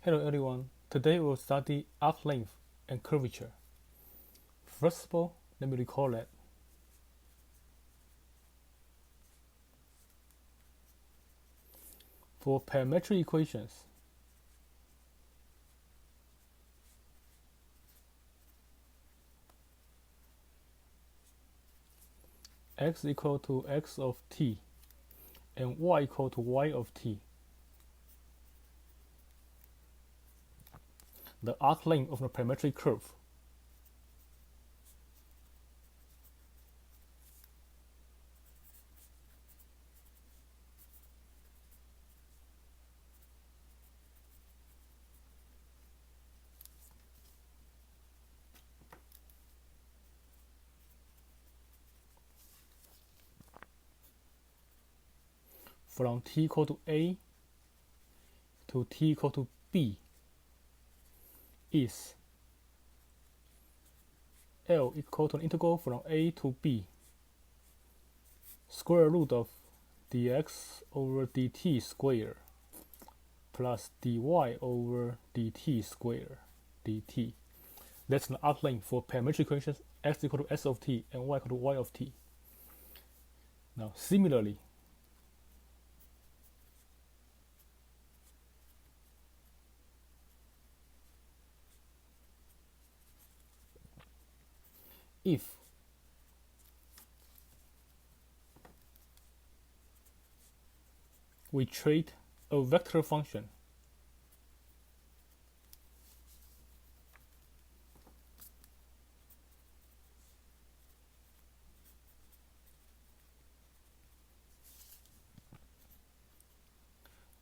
Hello everyone, today we'll study arc length and curvature. First of all, let me recall that. For parametric equations, x equal to x of t and y equal to y of t. The arc length of the parametric curve from t equal to a to t equal to b is L equal to an integral from a to b square root of dx over dt square plus dy over dt square dt. That's an arc length for parametric equations x equal to s of t and y equal to y of t. Now, similarly, if we treat a vector function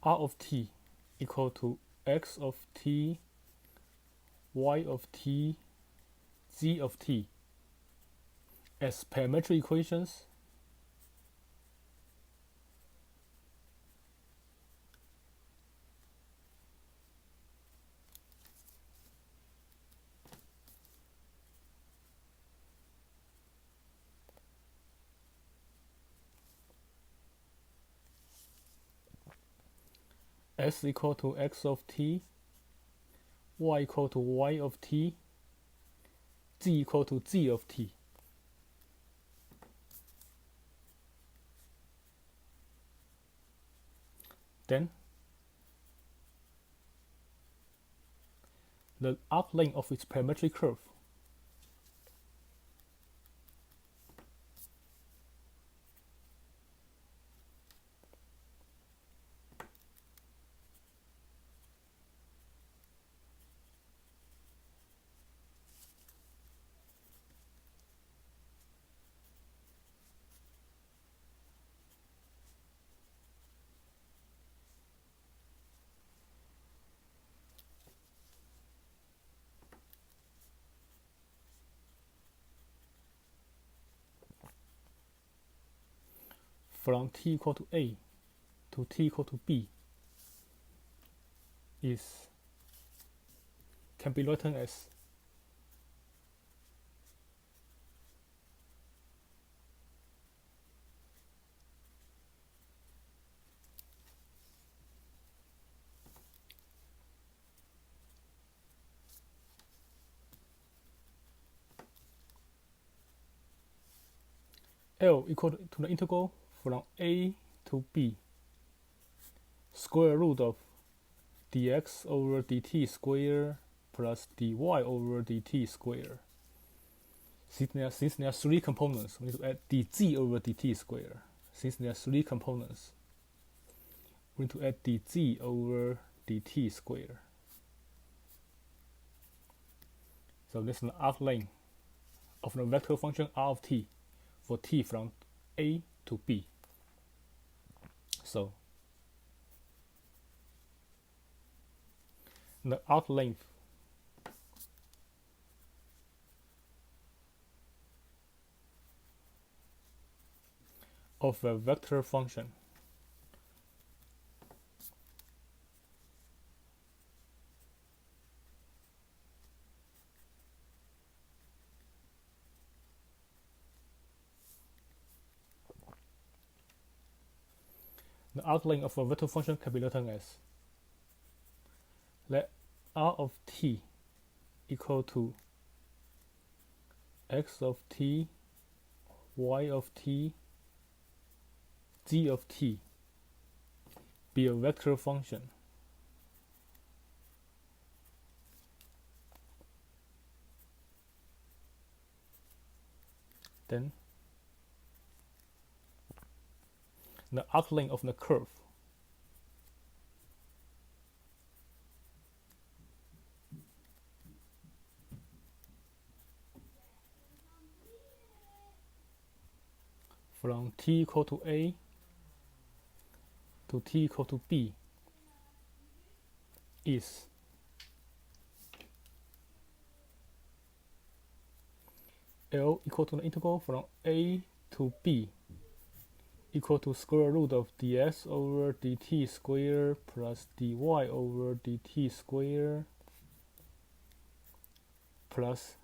r of t equal to x of t, y of t, z of t as parametric equations, s equal to x of t, y equal to y of t, z equal to z of t. Then the arc length of its parametric curve from t equal to a to t equal to b can be written as L equal to the integral from a to b square root of dx over dt square plus dy over dt square. Since there are three components, we need to add dz over dt square. Since there are three components, we need to add dz over dt square. So this is an arc length of the vector function r of t for t from a to b. So the arc length of a vector function the arc length of a vector function can be written as let r of t equal to x of t, y of t, z of t be a vector function. Then the arc length of the curve from t equal to a to t equal to b is L equal to the integral from a to b equal to square root of dx over dt square plus dy over dt square plus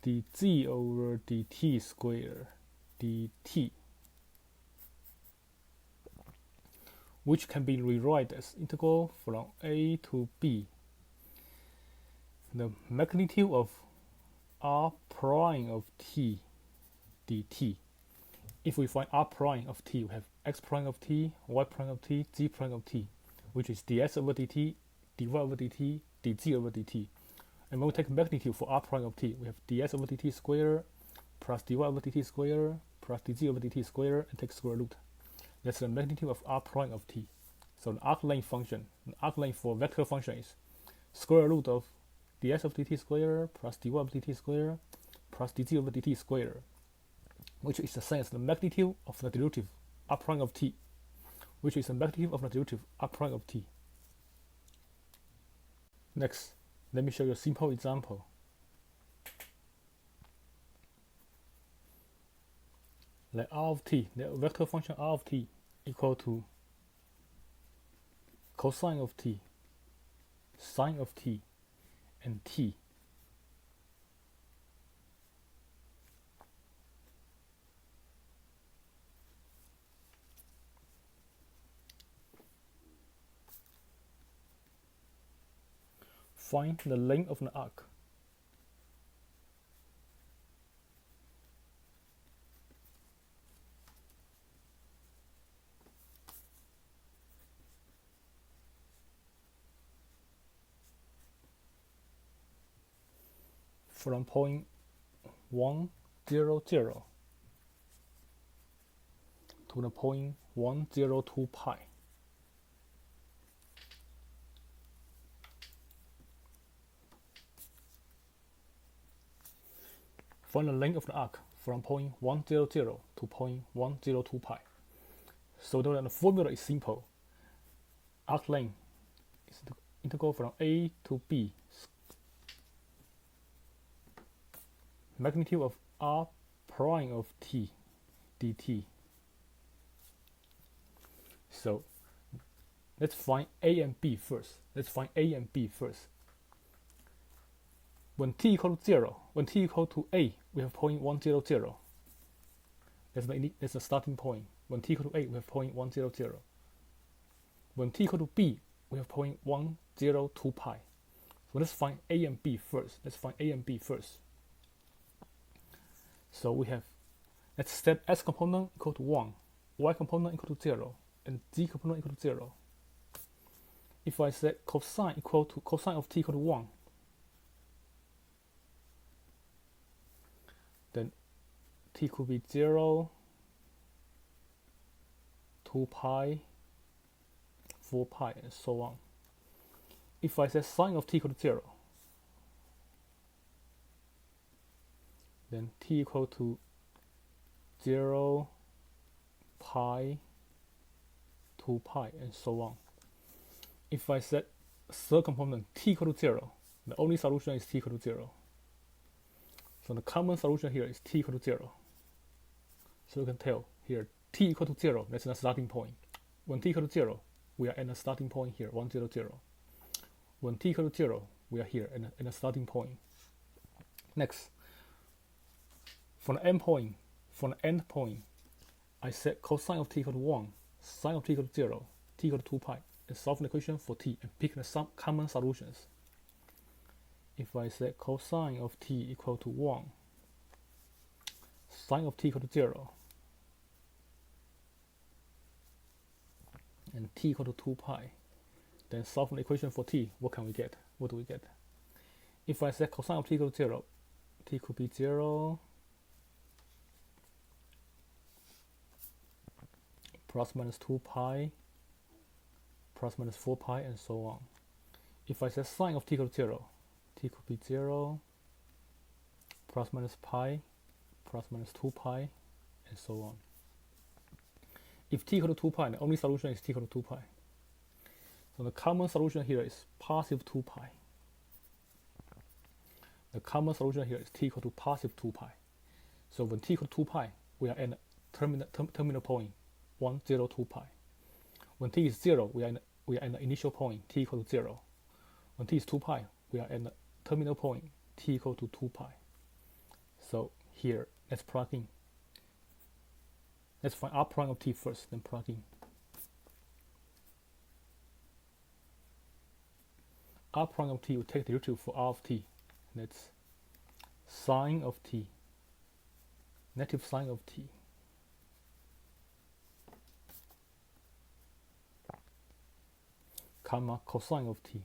dz over dt square dt, which can be rewritten as integral from a to b. The magnitude of r prime of t dt. If we find r prime of t, we have x prime of t, y prime of t, z prime of t, which is dx over dt, dy over dt, dz over dt. And when we take magnitude for r prime of t, we have dx over dt square plus dy over dt square plus dz over dt square, and take square root. That's the magnitude of r prime of t. So the arc length function, the arc length for vector function is square root of dx of dt square plus dy over dt square plus dz over dt square, which is the same as the magnitude of the derivative r prime of t, which is the magnitude of the derivative r prime of t. Next, let me show you a simple example. Let r of t, the vector function r of t, equal to cosine of t, sine of t, and t. Find the length of the arc. From point 1, 0, 0 to the point 1, 0, 2 pi. Find the length of the arc from point 1, 0, 0 to point 1, 0, 2 pi. So the formula is simple. Arc length is the integral from a to b, magnitude of r prime of t dt. So let's find a and b first. When t equal to 0, when t equal to a, we have point 1, 0, 0. That's the starting point. When t equal to a, we have point 1, 0, 0. When t equal to b, we have point 1, 0, 2 pi. So let's find a and b first. So we have, let's set x component equal to 1, y component equal to 0, and z component equal to 0. If I set cosine of t equal to 1, then t could be 0, 2 pi, 4 pi, and so on. If I set sine of t equal to 0, then t equal to 0, pi, 2 pi, and so on. If I set third component t equal to 0, the only solution is t equal to 0. So the common solution here is t equal to 0. So you can tell here t equal to 0, that's the starting point. When t equal to 0, we are at the starting point here, 1, 0, 0. When t equal to 0, we are here at the starting point. Next, for the end point, I set cosine of t equal to 1, sine of t equal to 0, t equal to 2 pi, and solve the equation for t and pick the common solutions. if I set cosine of t equal to 1, sine of t equal to 0, and t equal to 2 pi, then solve the equation for t, what can we get? What do we get? If I set cosine of t equal to 0, t could be 0 plus minus 2 pi plus minus 4 pi and so on. If I set sine of t equal to 0, t could be 0 plus minus pi plus minus 2 pi and so on. If t equal to 2 pi, the only solution is t equal to 2 pi. So the common solution here is positive 2 pi. The common solution here is t equal to positive 2 pi. So when t equal to 2 pi, we are at the terminal point 1, 0, 2 pi. When t is 0, we are at the initial point t equal to 0. When t is 2 pi, we are at the terminal point t equal to 2 pi. So here, let's plug in. Let's find r prime of t first, then plug in. R prime of t will take the derivative for r of t. That's sine of t, negative sine of t, comma cosine of t,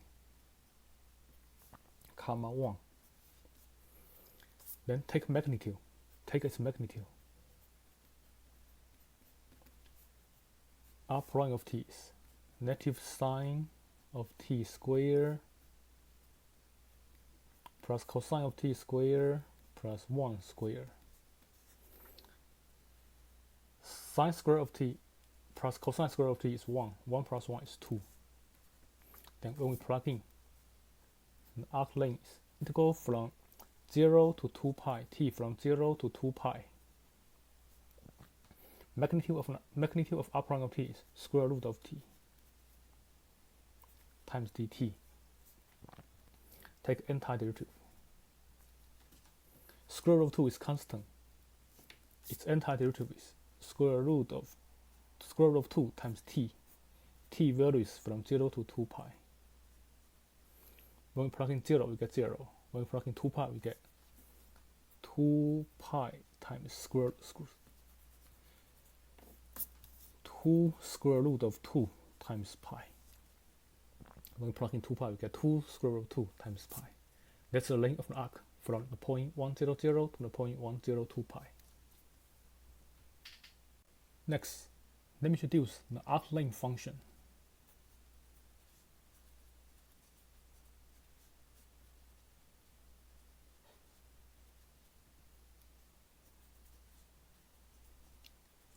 comma 1. Then take magnitude, take its magnitude. R prime of t is negative sine of t squared plus cosine of t squared plus 1 squared. Sine square of t plus cosine square of t is 1. 1 plus 1 is 2. Then when we plug in, the arc length is integral from 0 to 2 pi, t from 0 to 2 pi. Magnitude of r prime of t is square root of t times dt. Take antiderivative. Square root of 2 is constant. Its antiderivative is square root of 2 times t. T value is from 0 to 2 pi. When we plug in 0, we get 0. When we plug in 2 pi, we get 2 pi times 2 square root of 2 times pi. When we plug in 2 pi, we get 2 square root of 2 times pi. That's the length of the arc from the point 100 to the point 102 pi. Next, let me introduce the arc length function.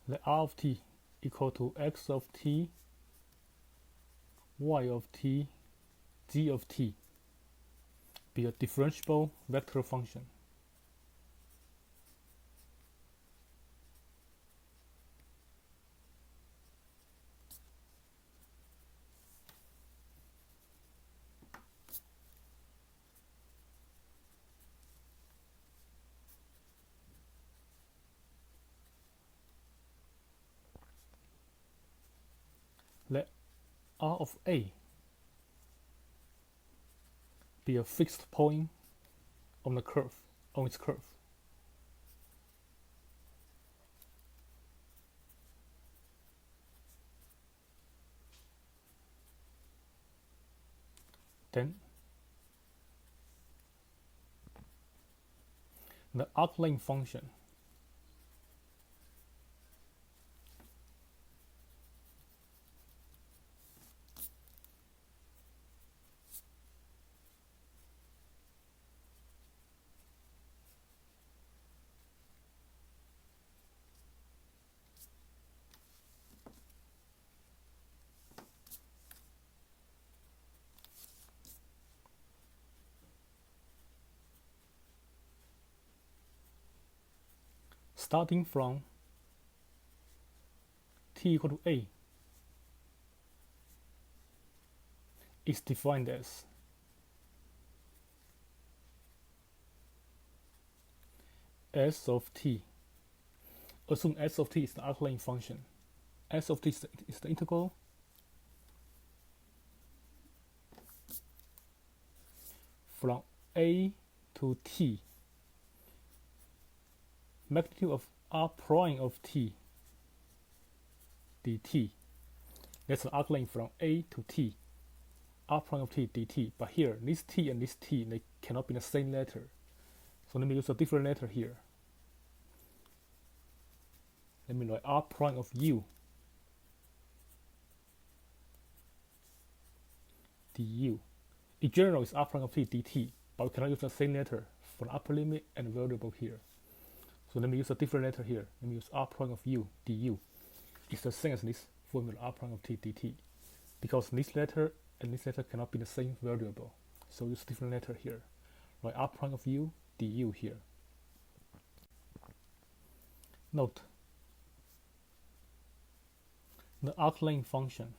Let r of t equal to x of t, y of t, z of t be a differentiable vector function. Let r of a be a fixed point on its curve. Then the arc length function starting from t equal to a is defined as s of t. Assume s of t is the arc length function. S of t is the integral from A to T, magnitude of R prime of T dt. That's the arc length from A to T, R prime of T dt. But here, this T and this T, they cannot be the same letter. So let me use a different letter here. Let me write R prime of U du. In general, it's R prime of T dt, but we cannot use the same letter for the upper limit and variable here. So let me use a different letter here. Let me use R prime of U du. It's the same as this formula, R prime of T dt, because this letter and this letter cannot be the same variable. So use different letter here. Write R prime of U du here. Note, the arc length function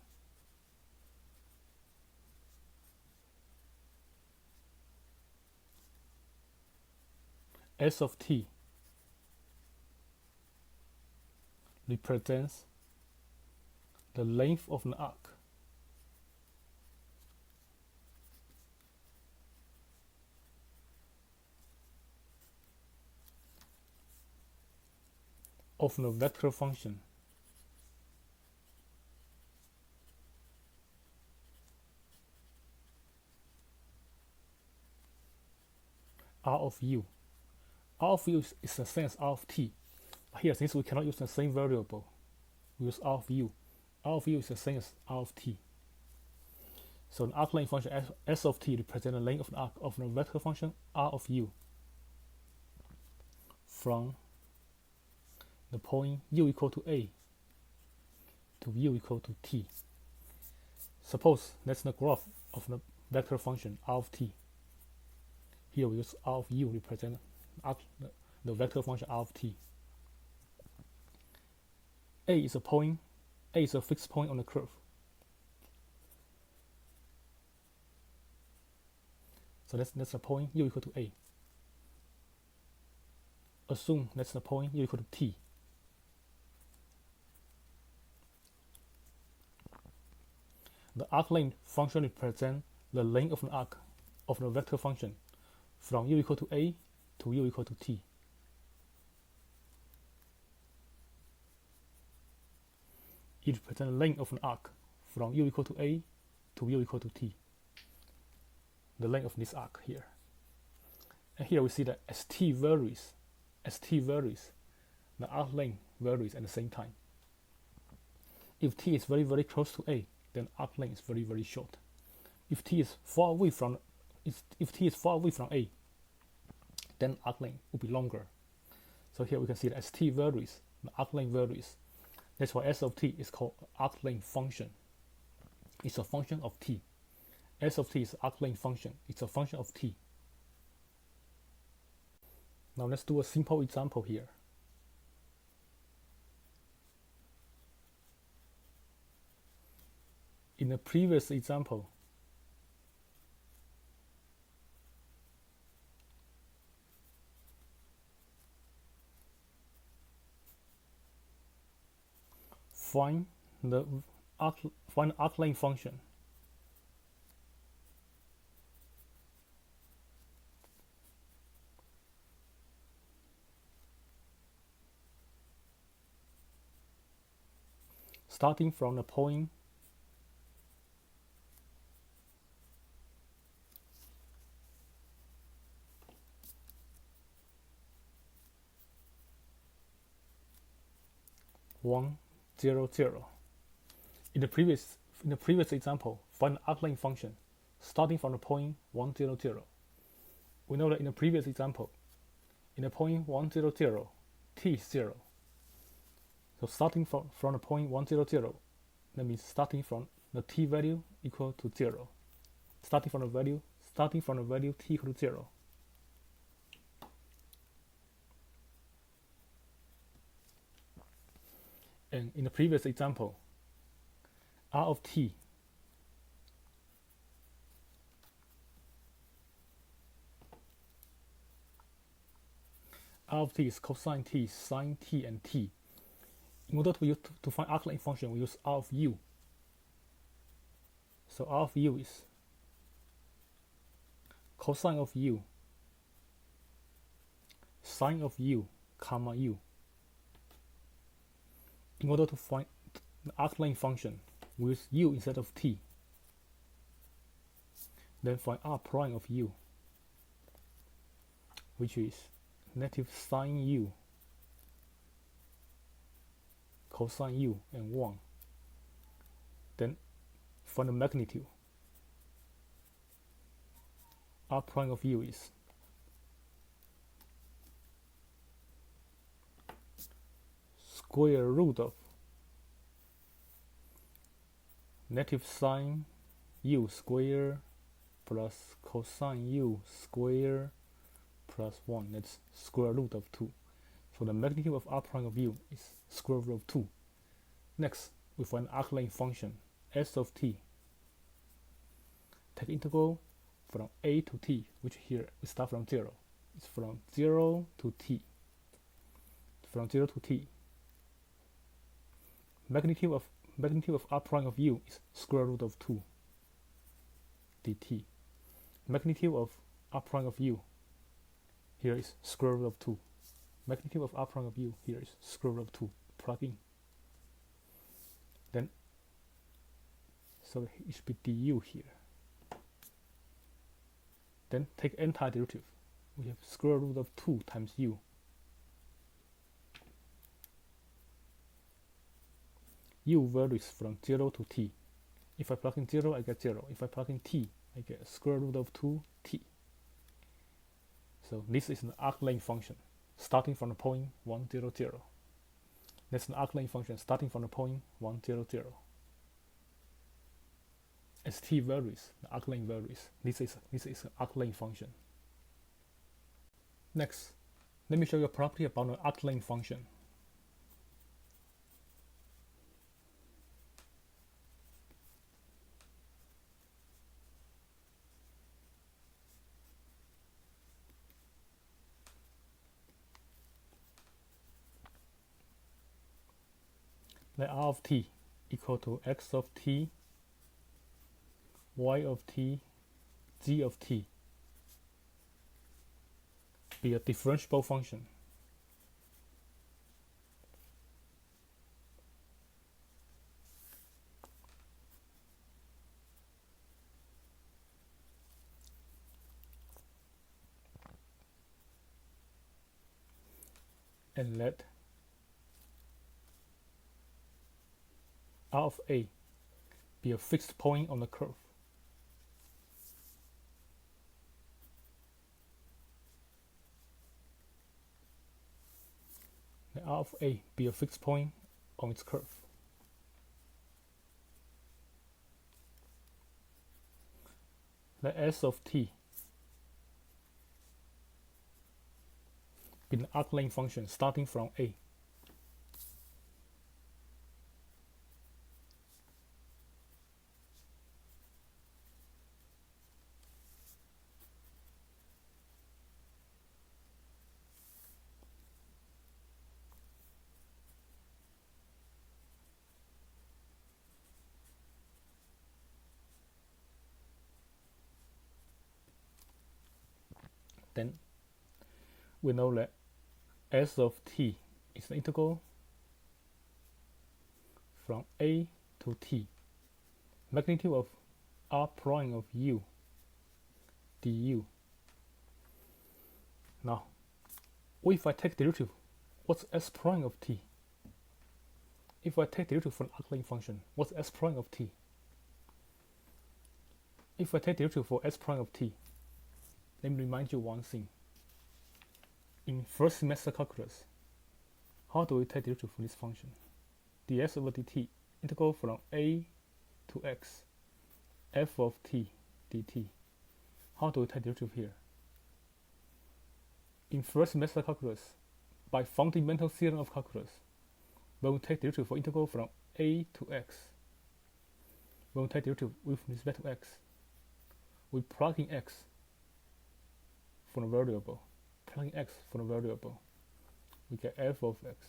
S of t represents the length of an arc of the vector function R of u. R of u is the same as R of t. But here, since we cannot use the same variable, we use R of u. R of u is the same as R of t. So the arc length function S of t represents the length of the arc of the vector function R of u from the point u equal to a to u equal to t. Suppose that's the graph of the vector function R of t. Here we use R of u represent the vector function R of t. A is a point, A is a fixed point on the curve. So that's the point u equal to a. Assume that's the point u equal to t. The arc length function represents the length of an arc of the vector function from u equal to a to u equal to t. It represents the length of an arc from u equal to a to u equal to t. The length of this arc here. And here we see that as t varies, the arc length varies at the same time. If t is very, very close to a, then arc length is very, very short. If t is far away from a, then arc length will be longer. So here we can see that as t varies, the arc length varies. That's why S of t is called arc length function. It's a function of t. S of t is arc length function. It's a function of t. Now let's do a simple example here. In the previous example, find the arc length function starting from the point one 0, 0. In the previous example, find the arc length function starting from the point 1, 0, 0. We know that in the previous example, in the point 1, 0, 0, t is 0. So starting from the point 1, 0, 0, that means starting from the t value equal to 0. Starting from the value t equal to 0. And in the previous example, R of t is cosine t, sine t, and t. In order to find arc length function, we use R of u. So R of u is cosine of u, sine of u, comma u. In order to find the arc length function with u instead of t, then find r prime of u, which is negative sine u, cosine u, and 1. Then find the magnitude. R prime of u is square root of negative sine u square plus cosine u square plus 1. That's square root of 2. So the magnitude of r prime of u is square root of 2. Next, we find arc length function s of t. Take integral from a to t, which here we start from 0. It's from 0 to t. From 0 to t. Magnitude of r prime of u is square root of 2 dt. Magnitude of r prime of u here is square root of 2. Magnitude of r prime of u here is square root of 2. Plug in. Then, so it should be du here. Then take antiderivative. We have square root of 2 times u. U varies from 0 to t. If I plug in 0, I get 0. If I plug in t, I get square root of 2t. So this is an arc length function starting from the point 1, 0, 0. That's an arc length function starting from the point 1, 0, 0. As t varies, the arc length varies. This is an arc length function. Next, let me show you a property about an arc length function. Let r of t equal to x of t, y of t, z of t be a differentiable function. And let r of a be a fixed point on the curve. Let r of a be a fixed point on its curve. Let s of t be an arc length function starting from a. Then we know that s of t is the integral from a to t, magnitude of r prime of u du. Now, what if I take derivative? What's s prime of t? If I take derivative from arc length function, what's s prime of t? If I take derivative for s prime of t, let me remind you one thing. In first semester calculus, how do we take derivative from this function? dx over dt, integral from a to x, f of t dt. How do we take derivative here? In first semester calculus, by fundamental theorem of calculus, when we take derivative for integral from a to x, when we take derivative with respect to x, we plug in x for the variable. Plug in x for the variable, we get f of x.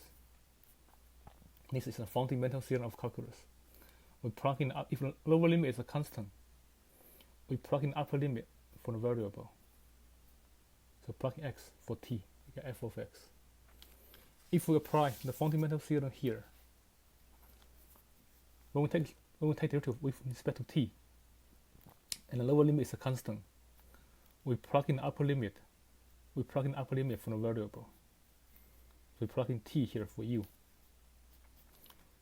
This is a fundamental theorem of calculus. We plug in, if the lower limit is a constant, we plug in upper limit for the variable. So plug in x for t, you get f of x. If we apply the fundamental theorem here, when we take derivative with respect to t, and the lower limit is a constant, we plug in the upper limit. We plug in the upper limit for the variable. So we plug in t here for u.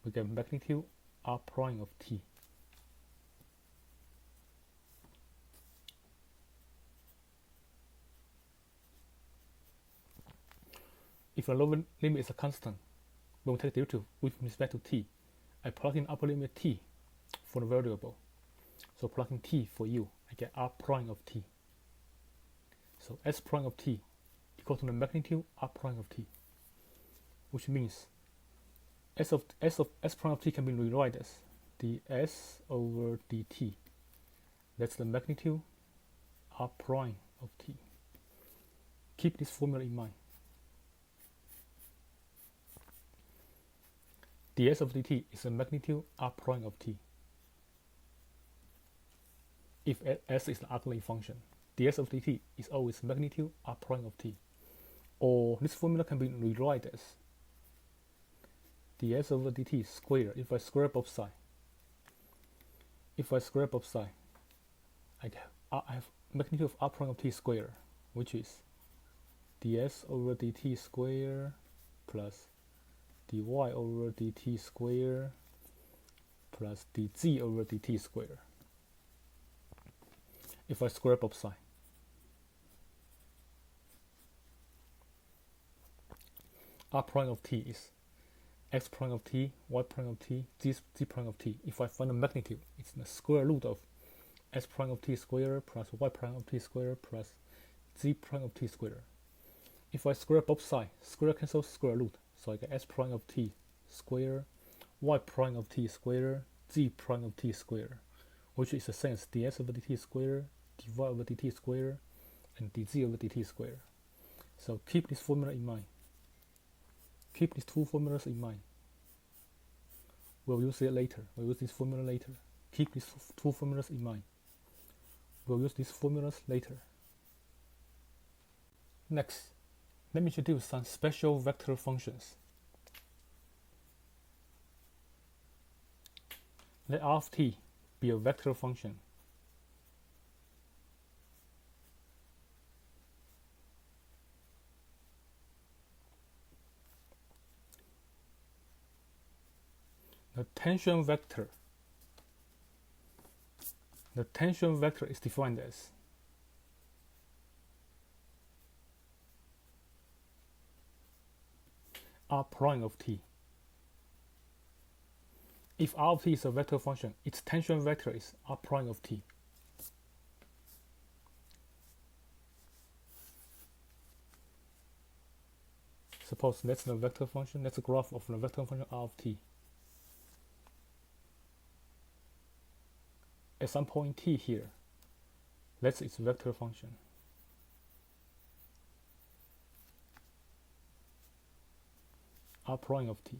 We get magnitude r prime of t. If the lower limit is a constant, when we take derivative with respect to t, I plug in upper limit t for the variable. So plug in t for u, I get r prime of t. So s prime of t equal to the magnitude r prime of t, which means s prime of t can be rewritten as ds over dt. That's the magnitude r prime of t. Keep this formula in mind. ds of dt is the magnitude r prime of t. If s is the arc-length function, ds of dt is always magnitude r prime of t. Or this formula can be rewritten as ds over dt squared if I square both sides. If I square both sides, I have magnitude of r prime of t squared, which is ds over dt squared plus dy over dt squared plus dz over dt squared. If I square both sides, r prime of t is x prime of t, y prime of t, z prime of t. If I find the magnitude, it's the square root of s prime of t squared plus y prime of t squared plus z prime of t squared. If I square both sides, square cancels square root, so I get s prime of t squared, y prime of t squared, z prime of t squared, which is the same as ds over dt squared, dy over dt squared, and dz over dt squared. So keep this formula in mind. Keep these two formulas in mind. We'll use it later. We'll use this formula later. Keep these two formulas in mind. We'll use these formulas later. Next, let me introduce some special vector functions. Let r of t be a vector function. The tension vector is defined as r prime of t. If r of t is a vector function, its tension vector is r prime of t. Suppose that's the vector function, that's a graph of the vector function r of t. At some point t here, that's its vector function. R prime of t.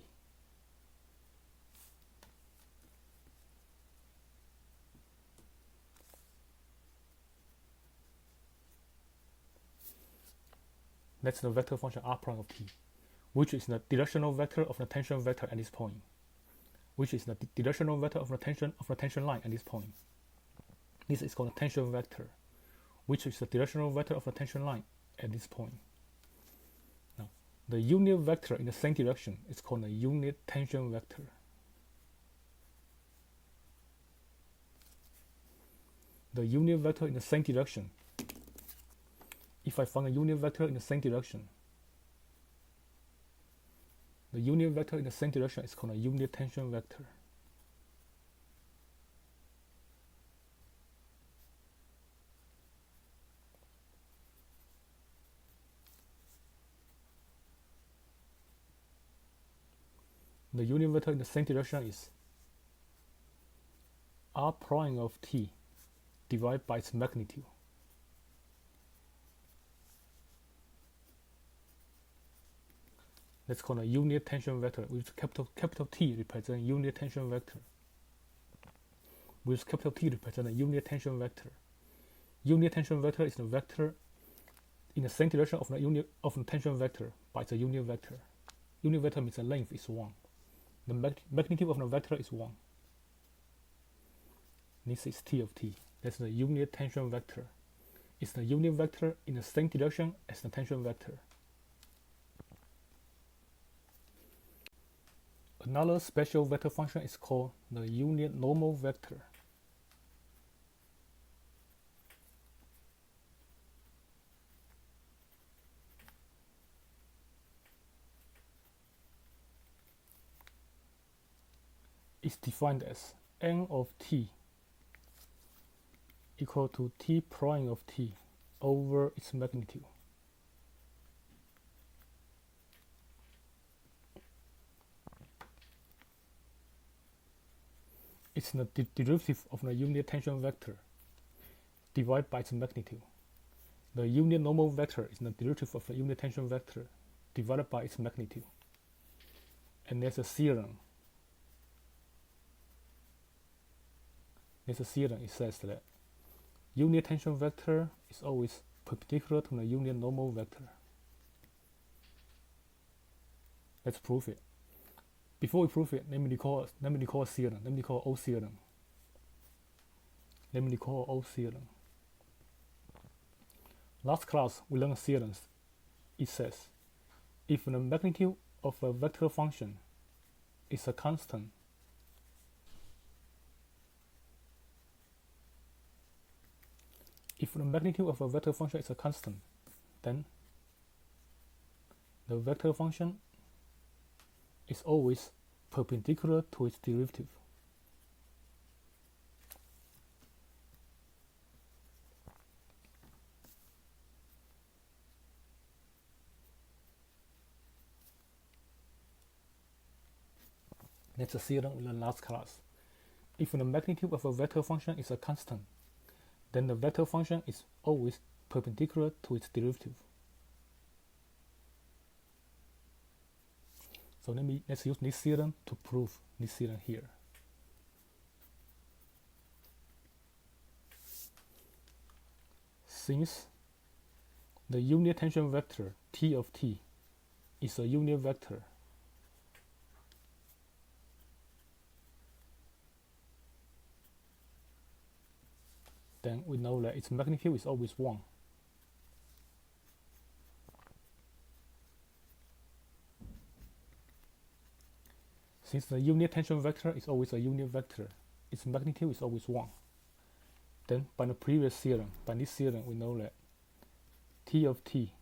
That's the vector function r prime of t, which is the directional vector of the tension vector at this point, which is the directional vector of the tension line at this point. This is called a tension vector, which is the directional vector of the tension line at this point. Now, the unit vector in the same direction is called a unit tension vector. The unit vector in the same direction. If I find a unit vector in the same direction, the unit vector in the same direction is called a unit tension vector. The unit vector in the same direction is r prime of t divided by its magnitude. That's called a unit tension vector, which capital T represents unit tension vector. With capital T represents a unit tension vector. Unit tension vector is the vector in the same direction of the tangent vector by the unit vector. Unit vector means the length is 1. The magnitude of the vector is 1. This is T of T. That's the unit tangent vector. It's the unit vector in the same direction as the tangent vector. Another special vector function is called the unit normal vector. It's defined as n of t equal to t prime of t over its magnitude. It's the derivative of the unit tangent vector divided by its magnitude. The unit normal vector is the derivative of the unit tangent vector divided by its magnitude. And there's a theorem. It says that unit tangent vector is always perpendicular to the unit normal vector. Let's prove it. Before we prove it, let me recall a theorem. Let me recall O theorem. Last class we learned theorems. It says, if the magnitude of a vector function is a constant, then the vector function is always perpendicular to its derivative. That's a theorem we learned last class. If the magnitude of a vector function is a constant, then the vector function is always perpendicular to its derivative. So let's use this theorem to prove this theorem here. Since the unit tangent vector T of T is a unit vector, then we know that its magnitude is always 1. Since the unit tangent vector is always a unit vector, its magnitude is always 1. Then by this theorem, we know that T of T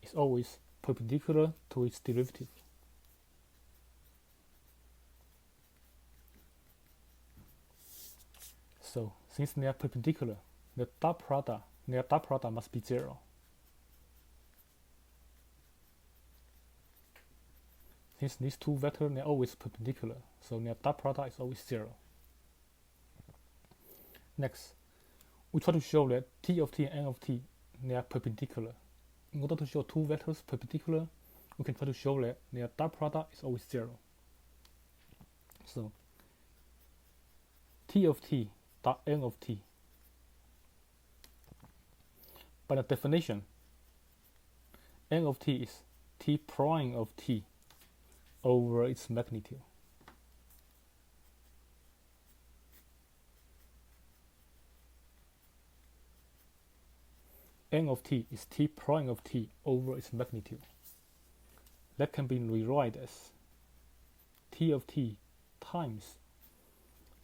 is always perpendicular to its derivative. So since they are perpendicular, their dot product must be 0. Since these two vectors are always perpendicular, so their dot product is always 0. Next, we try to show that T of T and N of T, they are perpendicular. In order to show two vectors perpendicular, we can try to show that their dot product is always 0. So T of T dot N of T. By the definition, N of T is T prime of T over its magnitude. N of T is T prime of T over its magnitude. That can be rewrite as T of T times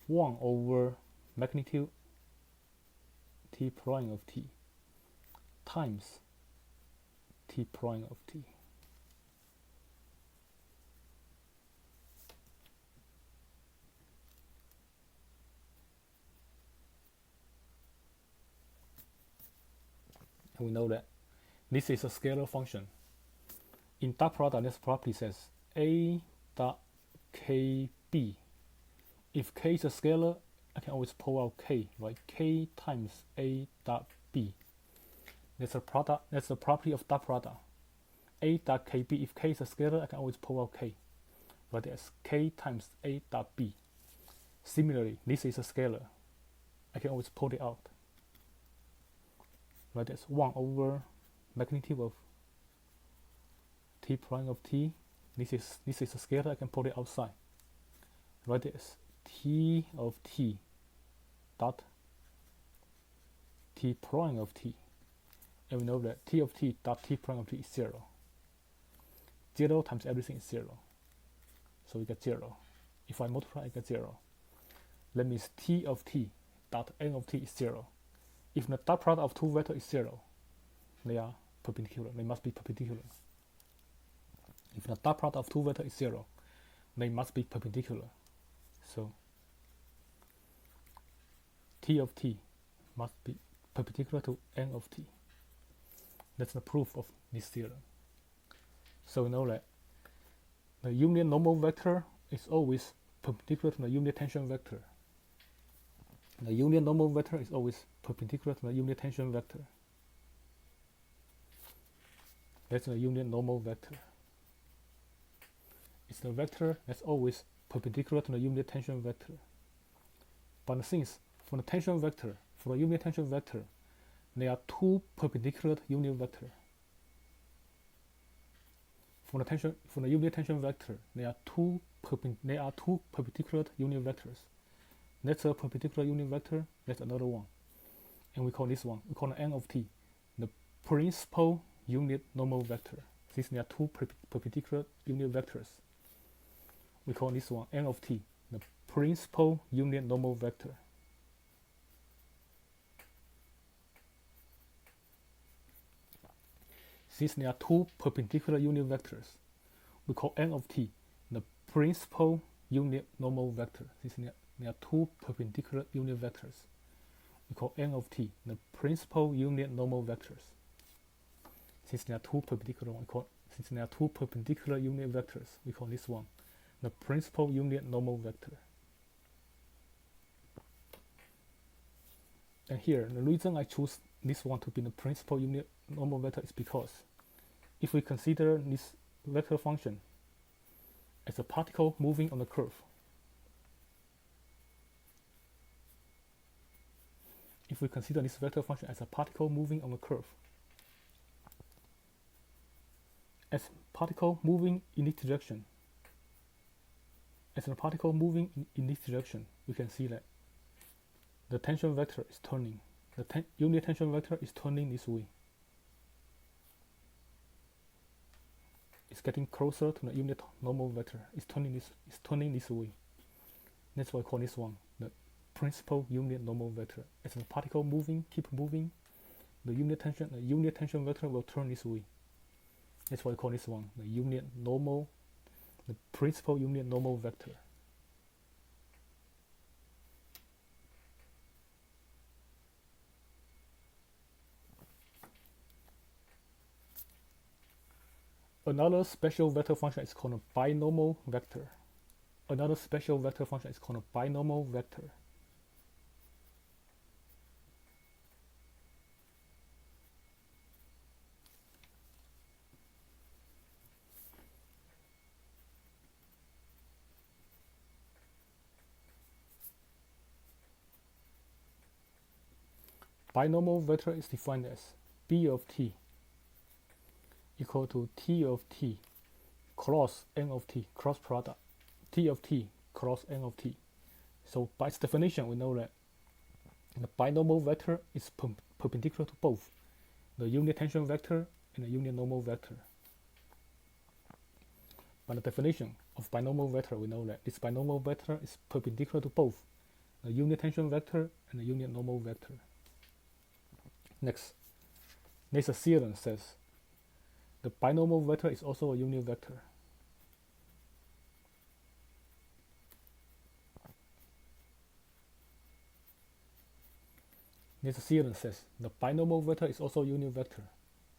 1 over magnitude T prime of T times T prime of T. And we know that this is a scalar function. In dot product, this property says A dot KB. If K is a scalar, I can always pull out K, right? K times A dot B. That's a property of dot product. A dot KB. If K is a scalar, I can always pull out K. But that's K times A dot B. Similarly, this is a scalar. I can always pull it out. Right, that's 1 over magnitude of t prime of t. This is a scalar. I can put it outside. Right, that's t of t dot t prime of t, and we know that t of t dot t prime of t is 0. 0 times everything is 0, so we get 0. If I multiply, I get 0. That means t of t dot n of t is 0. If the dot product of two vectors is 0, they are perpendicular. They must be perpendicular. If the dot product of two vectors is 0, they must be perpendicular. So t of t must be perpendicular to n of t. That's the proof of this theorem. So we know that the unit normal vector is always perpendicular to the unit tension vector. The unit normal vector is always perpendicular to the unit tension vector. That's the unit normal vector. It's the vector that's always perpendicular to the unit tension vector. But since for the tension vector, for the unit tension vector, there are two perpendicular unit vectors. For the unit tension vector, there are two perpendicular unit vectors. That's a perpendicular unit vector. That's another one, and we call this one. We call the n of t the principal unit normal vector. Since there are two perpendicular unit vectors, we call this one n of t the principal unit normal vector. Since there are two perpendicular unit vectors, we call n of t the principal unit normal vector. Since there are two perpendicular unit vectors, we call n of t the principal unit normal vectors. Since there are two perpendicular unit vectors, we call this one the principal unit normal vector. And here, the reason I choose this one to be the principal unit normal vector is because if we consider this vector function as a particle moving on the curve, if we consider this vector function as a particle moving on the curve, as a particle moving in this direction, we can see that the tension vector is turning. The unit tension vector is turning this way. It's getting closer to the unit normal vector. It's turning this way. That's why I call this one the principal unit normal vector. As the particle keep moving, the unit tension vector will turn this way. That's why I call this one the principal unit normal vector. Another special vector function is called a binomial vector. Another special vector function is called a binomial vector. Binomial vector is defined as b of t equal to t of t cross n of t, cross product t of t cross n of t. So by its definition, we know that the binomial vector is perpendicular to both the unit tension vector and the unit normal vector. By the definition of binomial vector, we know that this binomial vector is perpendicular to both the unit tension vector and the unit normal vector. Next, there's a theorem says the binomial vector is also a unit vector. There's a theorem says the binomial vector is also a unit vector.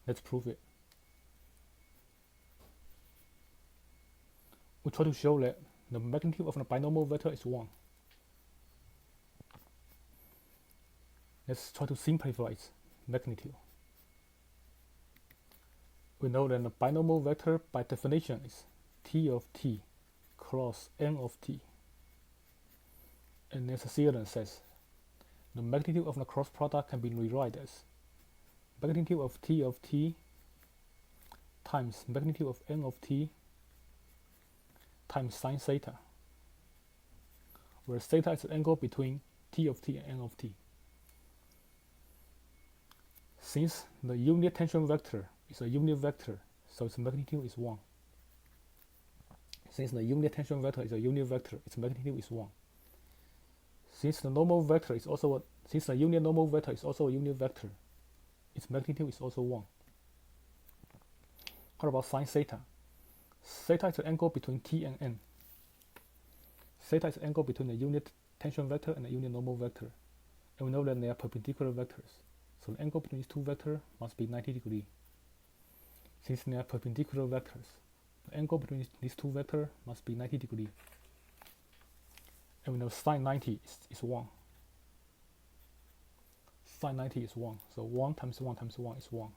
Let's prove it. We try to show that the magnitude of the binomial vector is 1. Let's try to simplify its magnitude. We know that the binomial vector by definition is t of t cross n of t. And there's a theorem says the magnitude of the cross product can be rewritten as magnitude of t times magnitude of n of t times sine theta, where theta is the angle between t of t and n of t. Since the unit tension vector is a unit vector, so its magnitude is 1. Since the unit tension vector is a unit vector, its magnitude is 1. Since the normal vector is also since the unit normal vector is also a unit vector, its magnitude is also 1. What about sine theta? Theta is the angle between t and n. Theta is the angle between the unit tension vector and the unit normal vector, and we know that they are perpendicular vectors. So the angle between these two vectors must be 90 degrees. Since they are perpendicular vectors, the angle between these two vectors must be 90 degrees. And we know sine 90 is 1. Sine 90 is 1. So 1 times 1 times 1 is 1.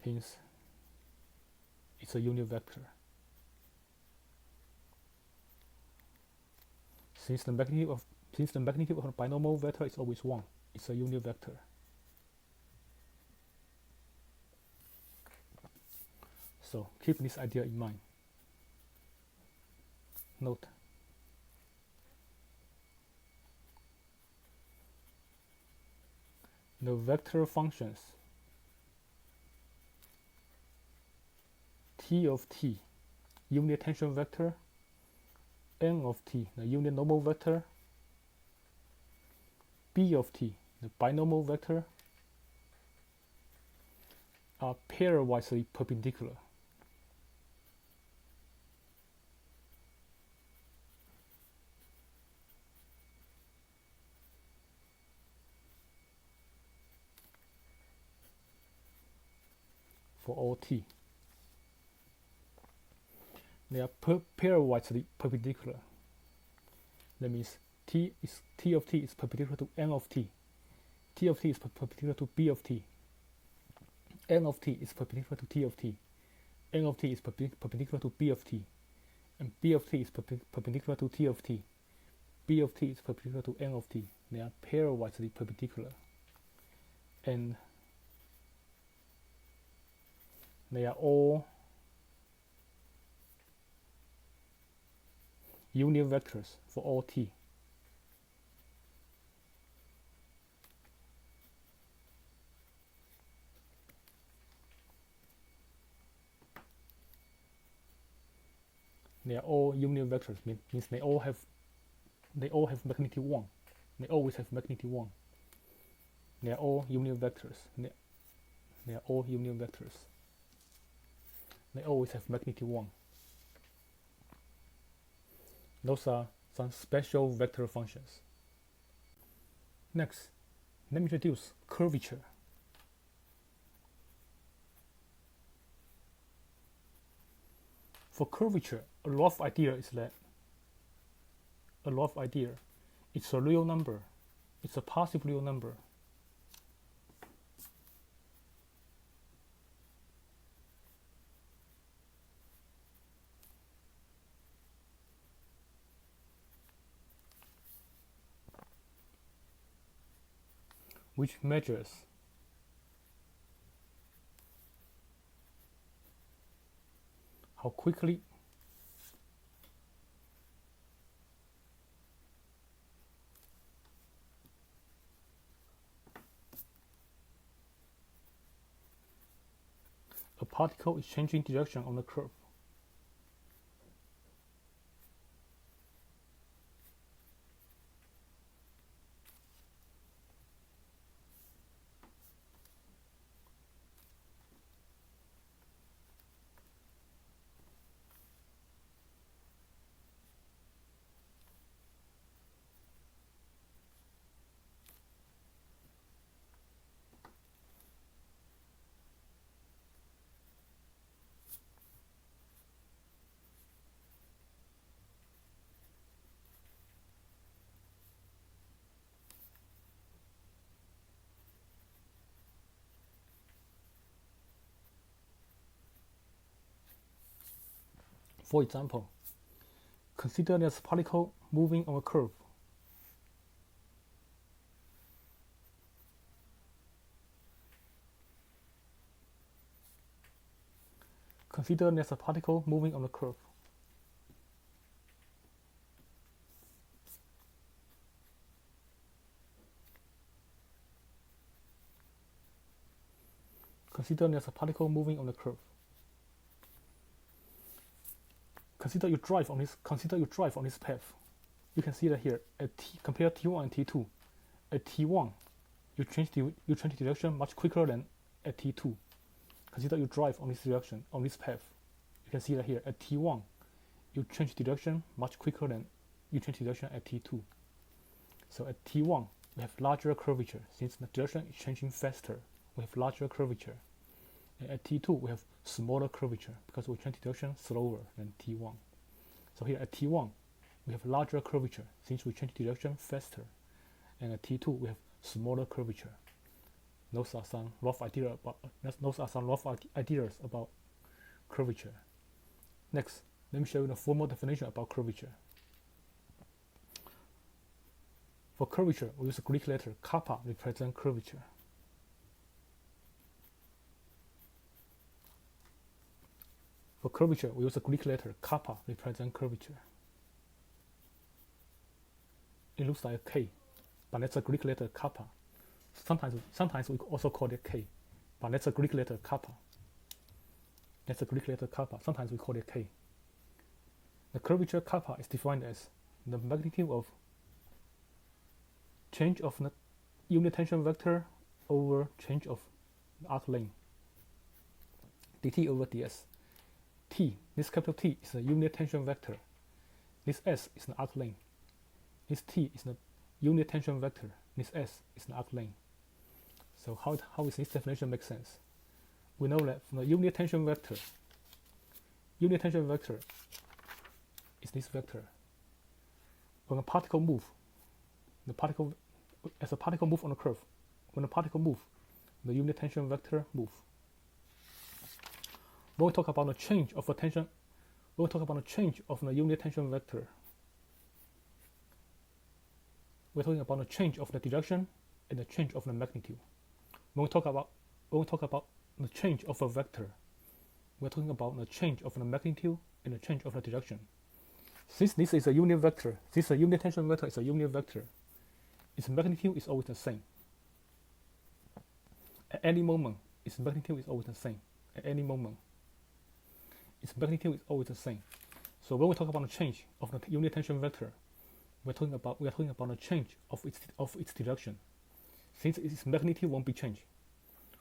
Hence, it's a unit vector. Since the magnitude of a binomial vector is always 1, it's a unit vector. So keep this idea in mind. Note: the vector functions t of t, unit tension vector, n of t, the unit normal vector, b of t, the binomial vector, are pairwisely perpendicular. For all t. They are pairwisely perpendicular. That means t of t is perpendicular to n of t. T of t is perpendicular to b of t. N of t is perpendicular to t of t. N of t is perpendicular to b of t. And b of t is perpendicular to t of t. B of t is perpendicular to n of t. They are pairwisely perpendicular. And they are all unit vectors for all t. They are all unit vectors, means they all have magnitude 1. They always have magnitude 1. They are all unit vectors. They are all unit vectors. They always have magnitude 1. Those are some special vector functions. Next, let me introduce curvature. For curvature, a rough idea is that it's a real number. It's a positive real number. Which measures how quickly a particle is changing direction on the curve. For example, consider there's a particle moving on a curve. Consider there's a particle moving on the curve. Consider there's a particle moving on the curve. Consider you drive on this path. You can see that here at compare T1 and T2. At T1, you change direction much quicker than at T2. Consider you drive on this direction, on this path. You can see that here at T1, you change direction much quicker than you change direction at T2. So at T1, we have larger curvature. Since the direction is changing faster, we have larger curvature. And at T2, we have smaller curvature because we change direction slower than T1. So here at T1, we have larger curvature since we change direction faster. And at T2, we have smaller curvature. Those are some rough ideas about curvature. Next, let me show you the formal definition about curvature. For curvature, we use the Greek letter kappa to represent curvature. For curvature, we use the Greek letter kappa to represent curvature. It looks like a K, but that's a Greek letter kappa. Sometimes we also call it K, but that's a Greek letter kappa. That's a Greek letter kappa. Sometimes we call it K. The curvature kappa is defined as the magnitude of change of the unit tension vector over change of the arc length, dt over ds. T, this capital T is the unit tension vector. This S is the arc length. This T is the unit tension vector. This S is the arc length. So how does this definition make sense? We know that from the unit tension vector is this vector. When a particle moves, as a particle moves on a curve, when a particle moves, the unit tension vector moves. When we talk about the change of the tension, when we talk about the change of the unit tension vector, we're talking about the change of the direction and the change of the magnitude. When we talk about the change of a vector, we're talking about the change of the magnitude and the change of the direction. Since this is a unit vector, since the unit tension vector is a unit vector, its magnitude is always the same. At any moment, its magnitude is always the same. At any moment, its magnitude is always the same. So when we talk about the change of the unit tension vector, we are talking about the change of its direction, since its magnitude won't be changed.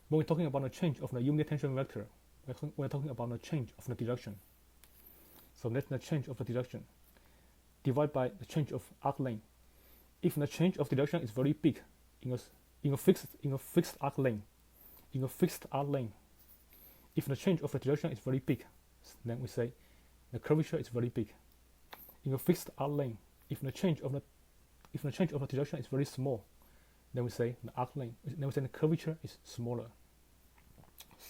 When we're talking about the change of the unit tension vector, we're talking about the change of the direction. So that's the change of the direction divided by the change of arc length. If the change of direction is very big in a fixed arc length, if the change of the direction is very big, then we say the curvature is very big. In a fixed arc length, if the change of the direction is very small, then we say the arc length. Then we say the curvature is smaller.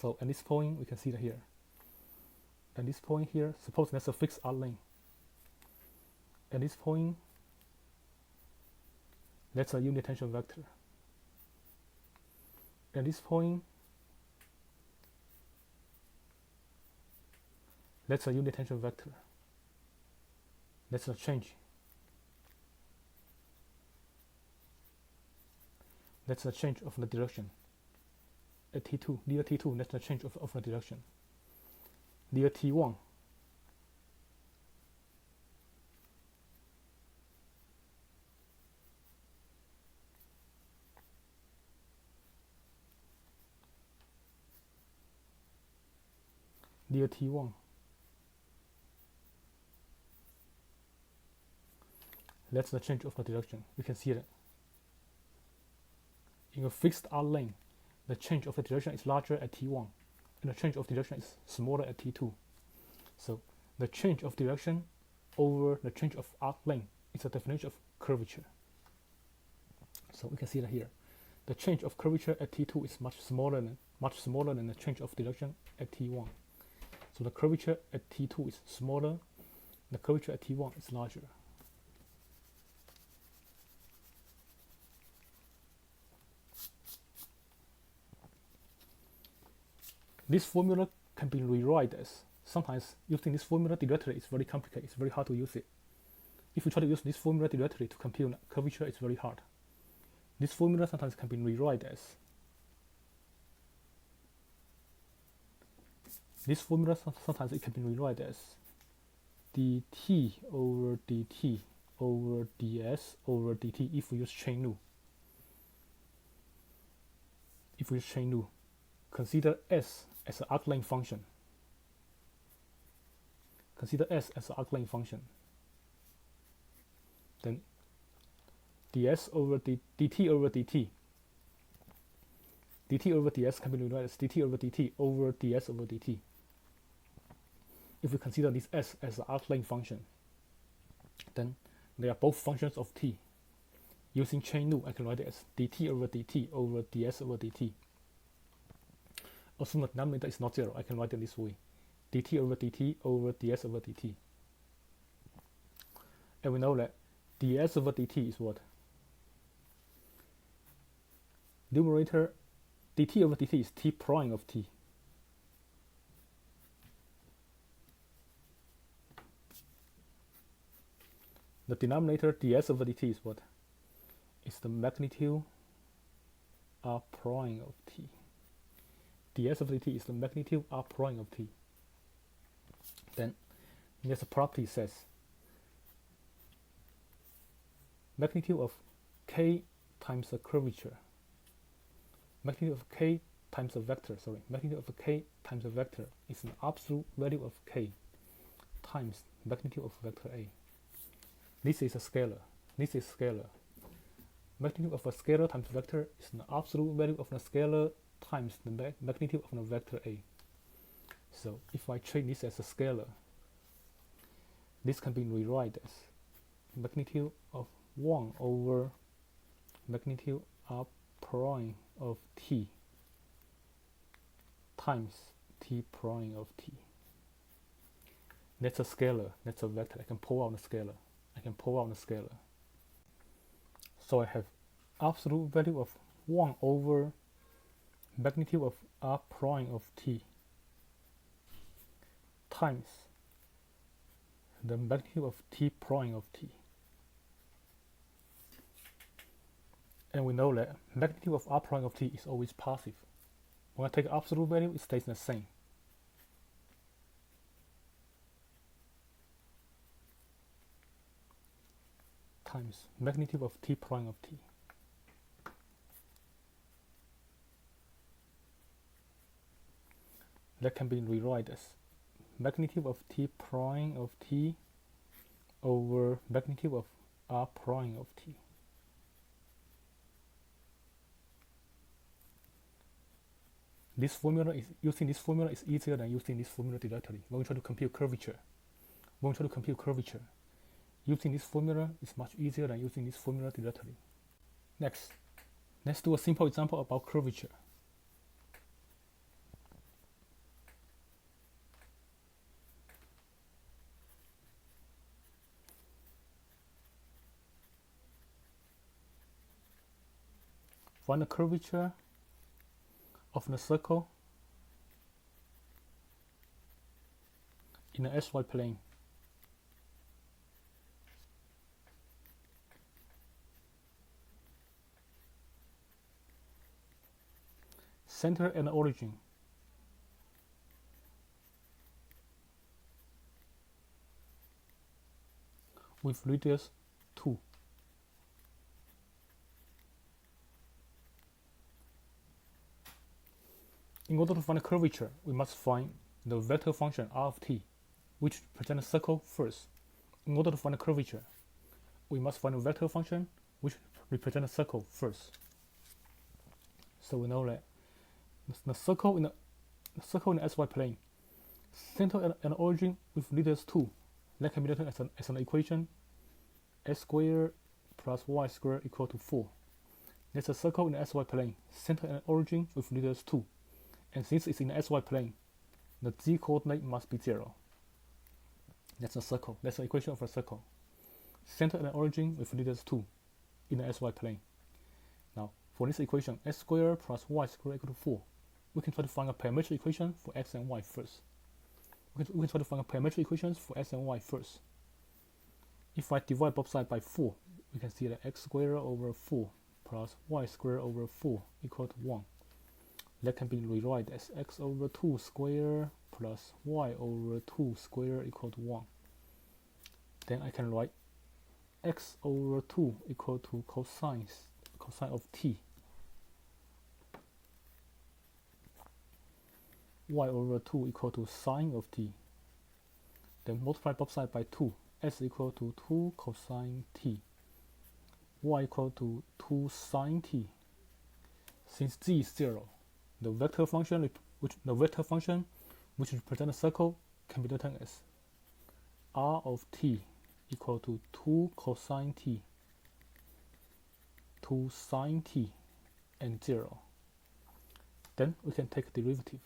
So at this point, we can see that here. At this point here, suppose that's a fixed arc length. At this point, that's a unit tension vector. At this point, that's a unit tension vector. That's a change. That's the change of the direction. At T2, near T2, that's the change of the direction. Near T1, near T1, that's the change of the direction. You can see that. In a fixed arc length, the change of the direction is larger at T1, and the change of direction is smaller at T2. So the change of direction over the change of arc length is a definition of curvature. So we can see that here. The change of curvature at T2 is much smaller than the change of direction at T1. So the curvature at T2 is smaller, the curvature at T1 is larger. This formula can be rewritten as, sometimes using this formula directly is very complicated, it's very hard to use it. If you try to use this formula directly to compute curvature, it's very hard. This formula sometimes can be rewritten as, this formula sometimes it can be rewritten as dt over dt over ds over dt if we use chain rule. If we use chain rule, consider s as an arc-length function. Consider s as an arc-length function. Then ds over dt over dt. dt over ds can be rewritten as dt over dt over ds over dt. If we consider this s as an arc-length function, then they are both functions of t. Using chain rule, I can write it as dt over dt over ds over dt. Also, the denominator is not 0. I can write it this way: dt over dt over ds over dt. And we know that ds over dt is what? Numerator dt over dt is t prime of t. The denominator ds over dt is what? It's the magnitude r prime of t. ds over dt is the magnitude r prime of t. Then there's a property says magnitude of k times the curvature. Magnitude of k times a vector, magnitude of k times a vector is an absolute value of k times magnitude of vector a. This is a scalar. This is scalar. Magnitude of a scalar times vector is an absolute value of a scalar times the magnitude of a vector a. So if I treat this as a scalar, this can be rewritten as magnitude of 1 over magnitude r prime of t times t prime of t. That's a scalar. That's a vector. I can pull out the scalar. So I have absolute value of 1 over magnitude of r prime of t times the magnitude of t prime of t. And we know that magnitude of r prime of t is always positive. When I take absolute value, it stays the same. Times magnitude of t prime of t. That can be rewritten as magnitude of t prime of t over magnitude of r prime of t. Using this formula is easier than using this formula directly. When we try to compute curvature, using this formula is much easier than using this formula directly. Next, let's do a simple example about curvature. Find the curvature of the circle in the SY plane. Center and origin. With radius 2. In order to find the curvature, we must find the vector function r of t, which represents a circle first. In order to find the curvature, we must find a vector function which represents a circle first. So we know that the circle in the SY plane, center and origin with radius 2, that can be written as an equation s squared plus y squared equal to 4. There's a circle in the SY plane, center and origin with radius 2. And since it's in the SY plane, the z coordinate must be 0. That's a circle. That's the equation of a circle. Center and origin with radius 2 in the SY plane. Now, for this equation, s squared plus y squared equal to 4. we can try to find a parametric equation for x and y first. We can try to find a parametric equations for x and y first. If I divide both sides by 4, we can see that x squared over 4 plus y squared over 4 equal to 1. That can be rewritten as x over 2 squared plus y over 2 squared equal to 1. Then I can write x over 2 equal to cosine of t. Y over 2 equal to sine of t. Then multiply both sides by 2. S equal to 2 cosine t. Y equal to 2 sine t. Since z is 0, the vector function which represents a circle can be written as r of t equal to 2 cosine t, 2 sine t, and 0. Then we can take derivative.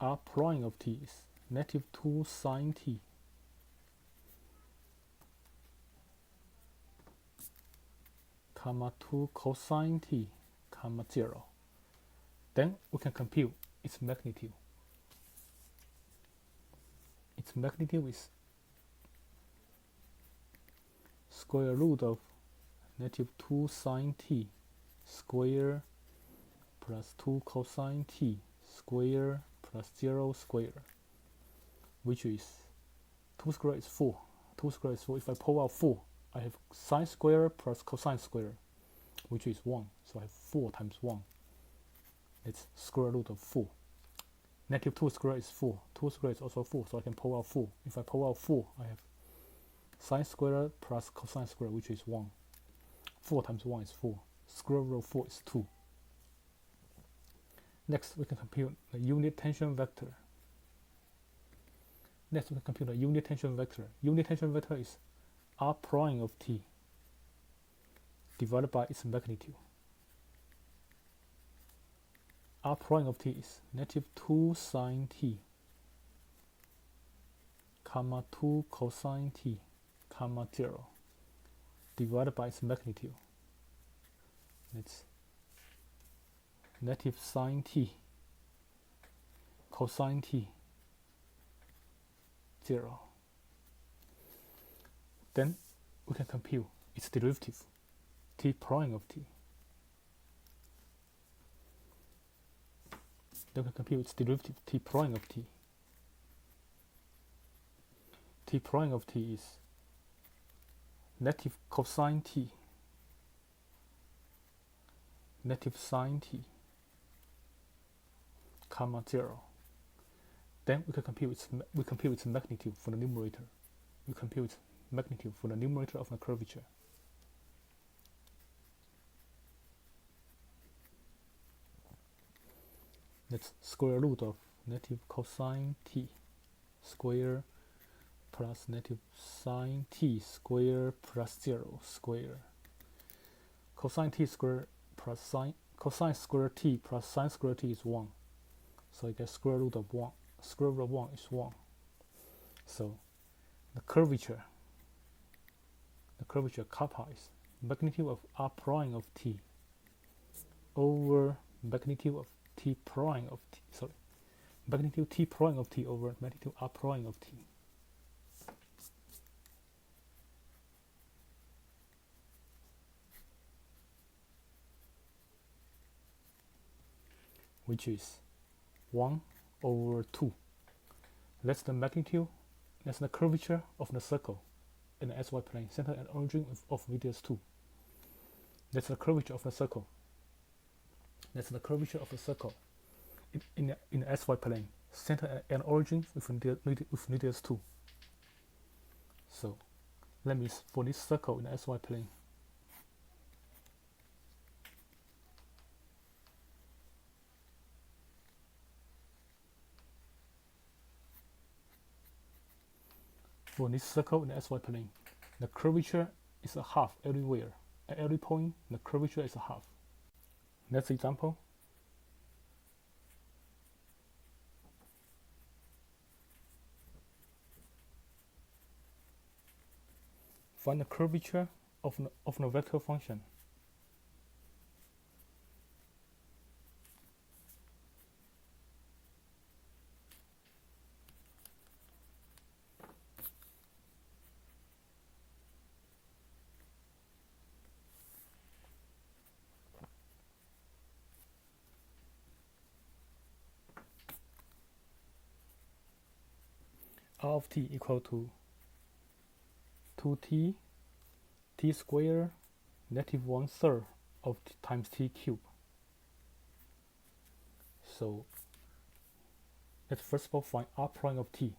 R prime of t is negative 2 sine t comma 2 cosine t comma 0. Then we can compute its magnitude. Its magnitude is square root of negative 2 sine t square plus 2 cosine t square plus 0 square, which is 2 squared is 4. 2 squared is 4. If I pull out 4, I have sine square plus cosine square, which is 1. So I have 4 times 1. It's square root of 4. Negative 2 squared is 4. 2 squared is also 4, so I can pull out 4. If I pull out 4, I have sine square plus cosine square, which is 1. 4 times 1 is 4. Square root of 4 is 2. Next, we can compute the unit tension vector. Unit tension vector is r prime of t divided by its magnitude. R prime of t is negative 2 sine t comma 2 cosine t comma 0 divided by its magnitude. It's negative sine t cosine t 0. Then we can compute its derivative, t prime of t. Then we can compute its derivative, t prime of t. T prime of t is negative cosine t, negative sine t, comma 0. Then we can compute its magnitude for the numerator. We compute its magnitude for the numerator of the curvature. That's square root of negative cosine t square plus negative sine t square plus 0 square. Cosine t square plus cosine square t plus sine square t is 1. So you get square root of 1. Square root of 1 is 1. So the curvature kappa is magnitude of r prime of t over magnitude of t prime of t. Sorry, magnitude t prime of t over magnitude r prime of t. Which is 1 over 2. That's the magnitude, that's the curvature of the circle in the SY plane, centered at origin of radius 2. That's the curvature of the circle. That's the curvature of the circle in the SY plane, centered at an origin with radius 2. So that means for this circle in the SY plane, SY plane, the curvature is a half everywhere. At every point, the curvature is a half. Next example. Find the curvature of the vector function. R of t equal to 2t t squared negative 1/3 of t times t cubed. So let's first of all find r prime of t.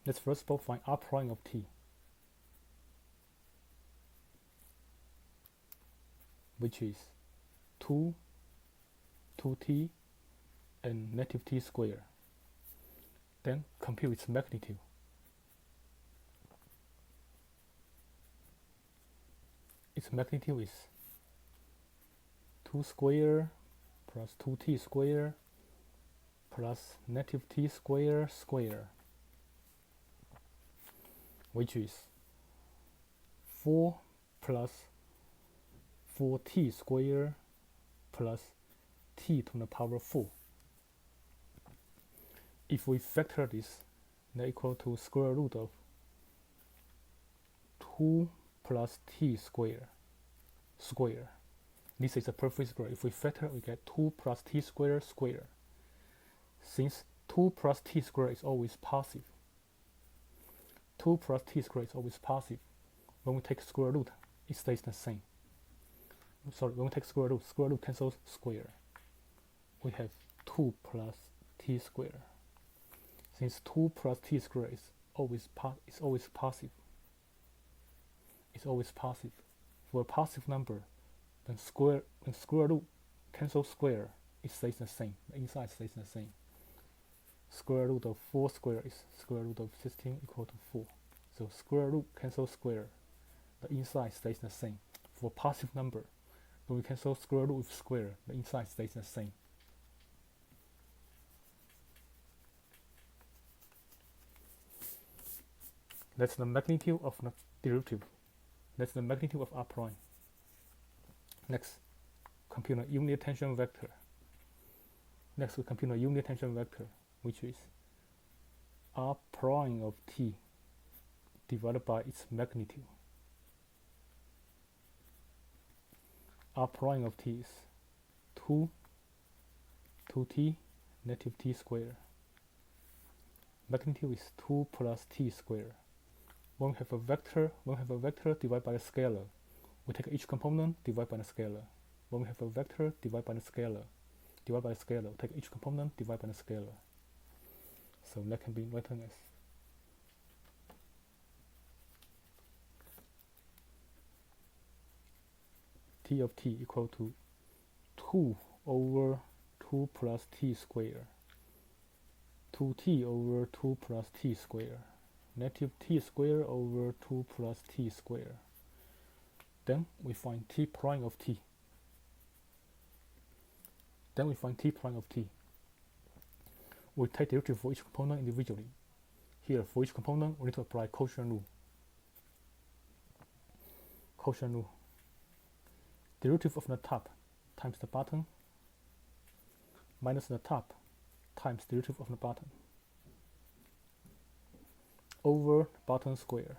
Let's first of all find r prime of t, which is 2t and negative t squared. Then compute its magnitude. Its magnitude is 2 squared plus 2t squared plus negative t squared squared, which is 4 plus 4t squared plus t to the power 4. If we factor this, that equal to square root of 2 plus t squared. This is a perfect square. If we factor, we get 2 plus t squared squared. Since 2 plus t squared is always positive, 2 plus t squared is always positive. When we take square root, it stays the same. Sorry, when we take square root cancels square. We have 2 plus t squared. Since 2 plus t squared is always positive. It's always positive. For a positive number, when square root cancels square, it stays the same. The inside stays the same. Square root of 4 squared is square root of 16 equal to 4. So square root cancels square. The inside stays the same. For a positive number, when we cancel square root with square, the inside stays the same. That's the magnitude of the derivative. That's the magnitude of r prime. Next, compute a unit tension vector. Next, we compute a unit tension vector, which is r prime of t divided by its magnitude. R prime of t is 2t negative t squared. Magnitude is 2 plus t squared. When we have a vector divided by a scalar, we take each component, divide by the scalar. When we have a vector, divide by the scalar. Divide by the scalar, take each component, divide by the scalar. So that can be written as t of t equal to 2 over 2 plus t squared. 2t over 2 plus t squared. Negative t squared over 2 plus t squared. Then we find t prime of t. We take derivative for each component individually. Here, for each component, we need to apply quotient rule. Derivative of the top times the bottom minus the top times derivative of the bottom over bottom square.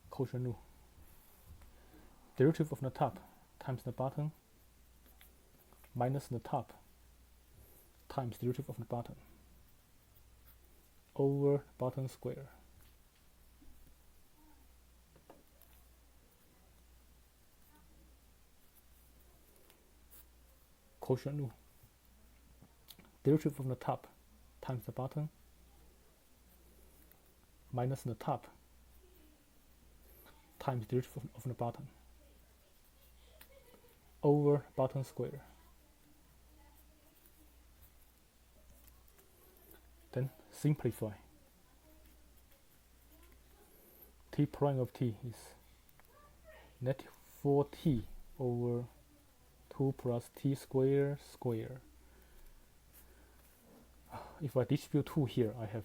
Quotient rule. Derivative of the top times the bottom minus the top times derivative of the bottom over bottom square. Quotient rule. Derivative of the top times the bottom minus the top times derivative of the bottom over bottom square. Then simplify. T prime of t is negative 4t over 2 plus t squared if I distribute 2 here, I have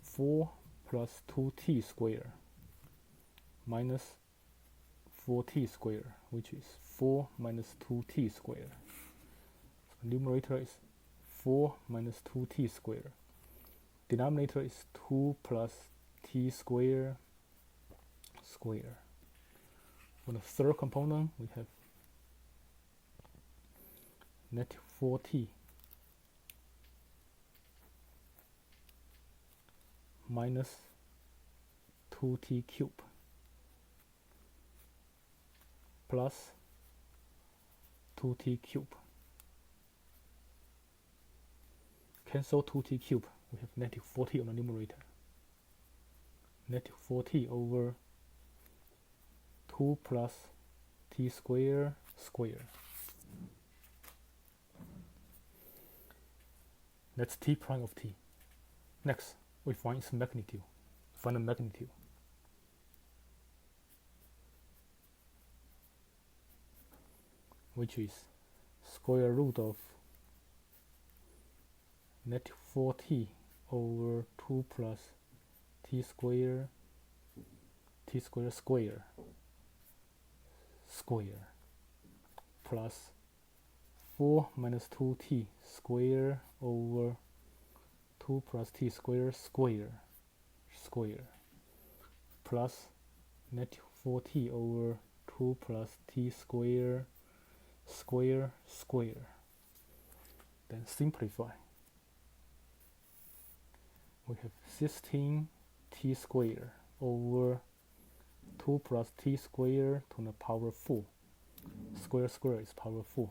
four plus 2t squared minus 4t squared, which is 4 minus 2t squared. So numerator is 4 minus 2t squared. Denominator is 2 plus t squared squared. For the third component, we have negative 4t minus 2t cubed plus 2t cubed. Cancel 2t cubed, we have negative 4t on the numerator. Negative 4t over 2 plus t squared squared. That's t prime of t. Next, we find its magnitude. Find the magnitude. Which is square root of negative 4t over 2 plus t squared squared plus 4 minus 2t squared over 2 plus t squared squared plus negative 4t over 2 plus t squared squared. Then simplify. We have 16t squared over 2 plus t squared to the power 4. Square is power 4.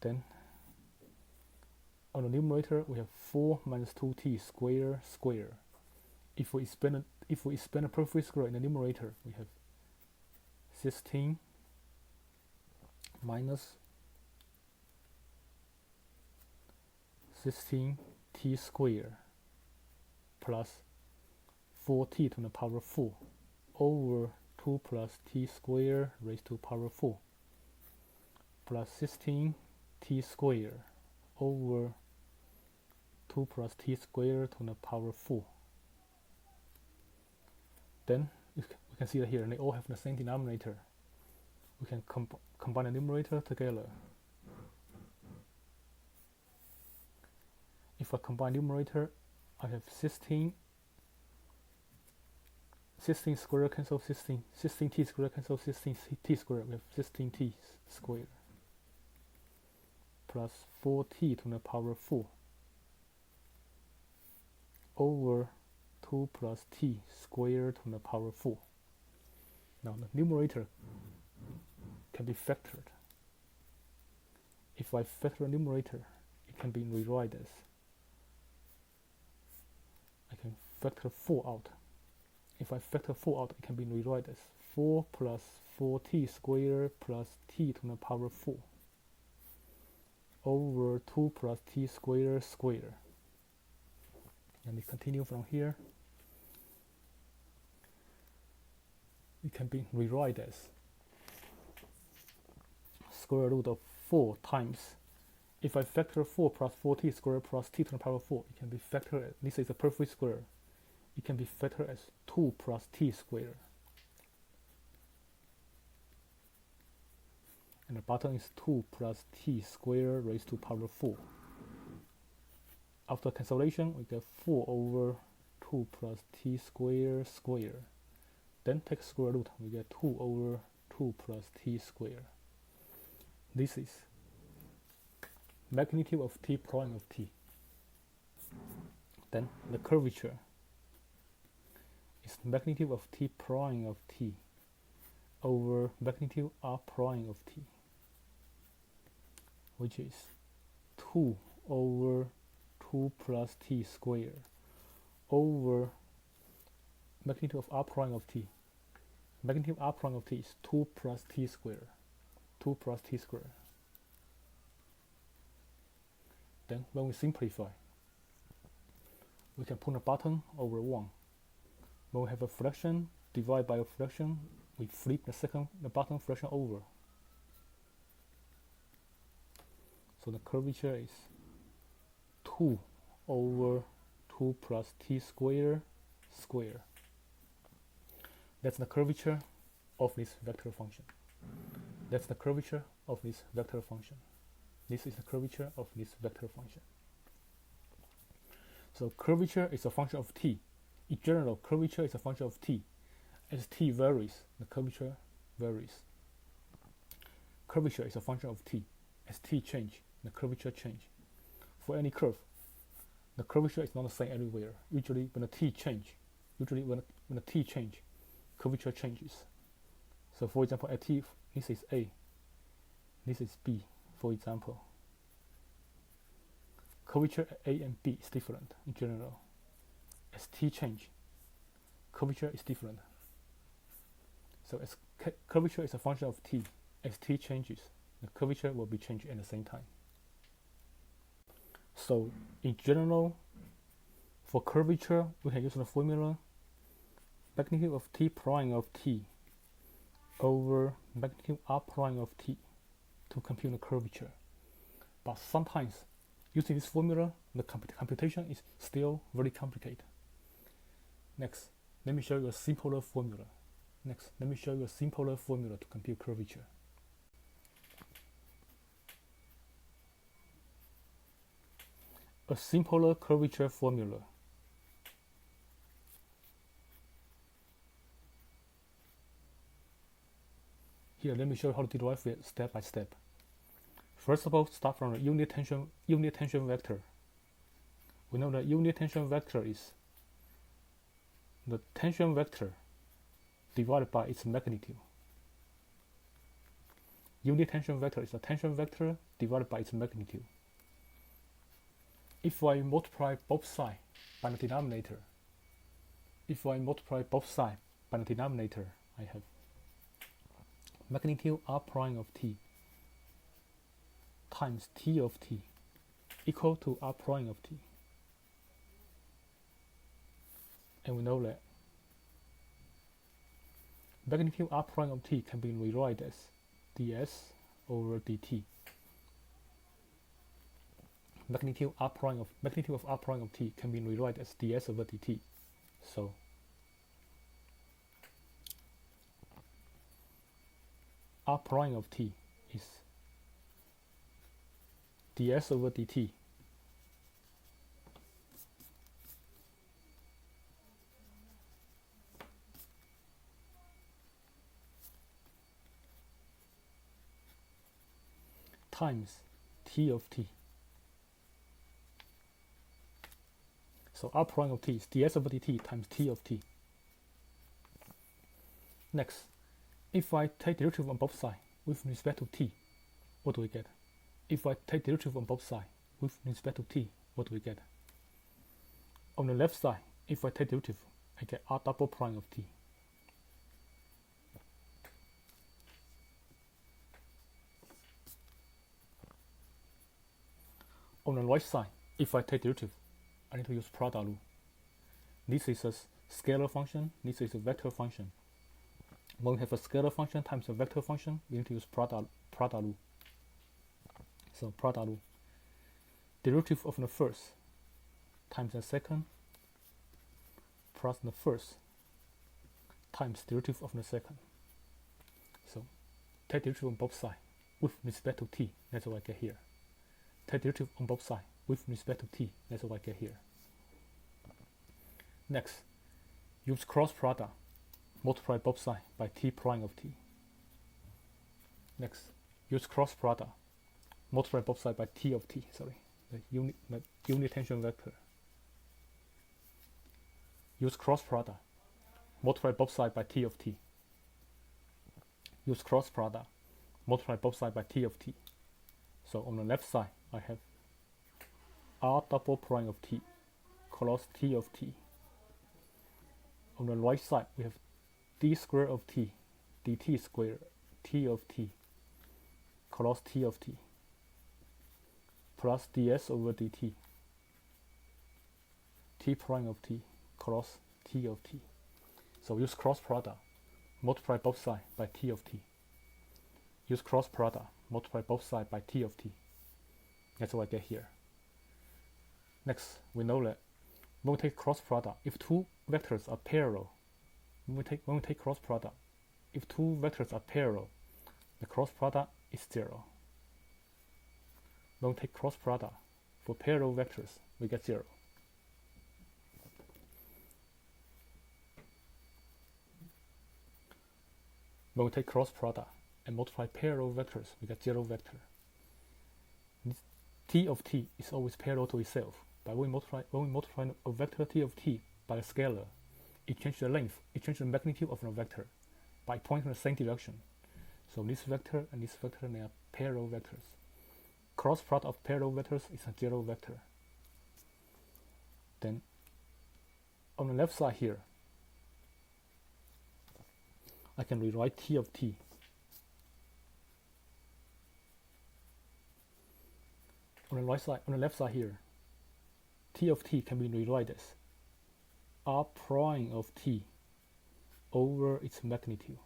Then on the numerator we have 4 minus 2t squared. If we expand a perfect square in the numerator, we have 16 minus 16t squared plus 4t to the power 4 over 2 plus t squared raised to power 4 plus 16t squared over 2 plus t squared to the power 4. Then we can see that here they all have the same denominator. We can combine the numerator together. If I combine numerator, I have 16 squared cancel 16t squared cancel 16t squared. We have 16t squared plus 4t to the power 4 over 2 plus t squared to the power 4. Now the numerator can be factored. If I factor the numerator, it can be rewritten as, I can factor 4 out. If I factor 4 out, it can be rewritten as 4 plus 4t squared plus t to the power 4 over 2 plus t squared squared. And we continue from here. It can be rewritten as square root of 4 times. If I factor 4 plus 4t squared plus t to the power 4, it can be factored as, this is a perfect square. It can be factored as 2 plus t squared. And the bottom is 2 plus t squared raised to power 4. After cancellation, we get 4 over 2 plus t squared squared. Then take square root, we get 2 over 2 plus t squared. This is magnitude of t prime of t. Then the curvature is magnitude of t prime of t over magnitude r prime of t, which is 2 over 2 plus t squared over magnitude of r prime of t. Magnitude of r prime of t is 2 plus t squared. 2 plus t squared. Then when we simplify, we can put the bottom over 1. When we have a fraction, divide by a fraction, we flip the bottom fraction over. So the curvature is 2 over 2 plus t squared. That's the curvature of this vector function. That's the curvature of this vector function. This is the curvature of this vector function. So curvature is a function of t. In general, curvature is a function of t. As t varies, the curvature varies. Curvature is a function of t. As t change, the curvature change. For any curve, the curvature is not the same everywhere. Usually when the t change, curvature changes. So for example, at t, this is A, this is B, for example. Curvature at A and B is different in general. As t change, curvature is different. So as curvature is a function of t, as t changes, the curvature will be changed at the same time. So in general, for curvature, we can use the formula magnitude of t prime of t over magnitude r prime of t to compute the curvature. But sometimes, using this formula, the computation is still very complicated. Next, let me show you a simpler formula. To compute curvature. A simpler curvature formula. Here, let me show you how to derive it step by step. First of all, start from the unit tension vector. We know that unit tension vector is the tension vector divided by its magnitude. Unit tension vector is the tension vector divided by its magnitude. If I multiply both sides by the denominator, I have magnitude r prime of t times t of t equal to r prime of t. And we know that magnitude r prime of t can be rewritten as ds over dt. Magnitude of r prime of t can be rewritten as ds over dt. So r prime of t is ds over dt times t of t. So r prime of t is ds over dt times t of t. Next, if I take derivative on both sides with respect to t, what do we get? If I take derivative on both sides with respect to t, what do we get? On the left side, if I take derivative, I get r double prime of t. On the right side, if I take derivative, I need to use product rule. This is a scalar function, this is a vector function. When we have a scalar function times a vector function, we need to use product rule. So product rule. Derivative of the first times the second plus the first times derivative of the second. So take derivative on both sides with respect to t, that's what I get here. Take derivative on both sides with respect to t, that's what I get here. Next, use cross product, multiply both sides by t prime of t. Next, use cross product, multiply both sides by t of t, the unit tension vector. Use cross product, multiply both sides by t of t. Use cross product, multiply both sides by t of t. So on the left side, I have r double prime of t cos t of t. On the right side, we have d squared of t dt squared t of t cos t of t plus ds over dt t prime of t cos t of t. So use cross product, multiply both sides by t of t. Use cross product, multiply both sides by t of t. That's what I get here. Next, we know that when we take cross product, if two vectors are parallel, when we take cross product, if two vectors are parallel, the cross product is 0. When we take cross product for parallel vectors, we get 0. When we take cross product and multiply parallel vectors, we get 0 vector. T of t is always parallel to itself. But when we multiply a vector t of t by a scalar, it changes the length, it changes the magnitude of the vector by pointing in the same direction. So this vector and this vector, they are parallel vectors. Cross product of parallel vectors is a 0 vector. Then on the left side here, I can rewrite t of t. On the left side here, t of t can be rewritten as r prime of t over its magnitude.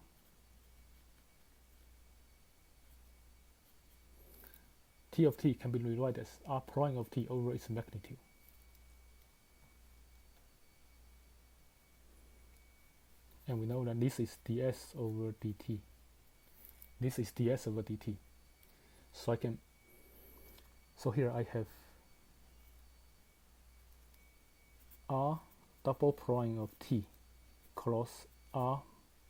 T of t can be rewritten as r prime of t over its magnitude. And we know that this is ds over dt. This is ds over dt. So here I have r double prime of t cross r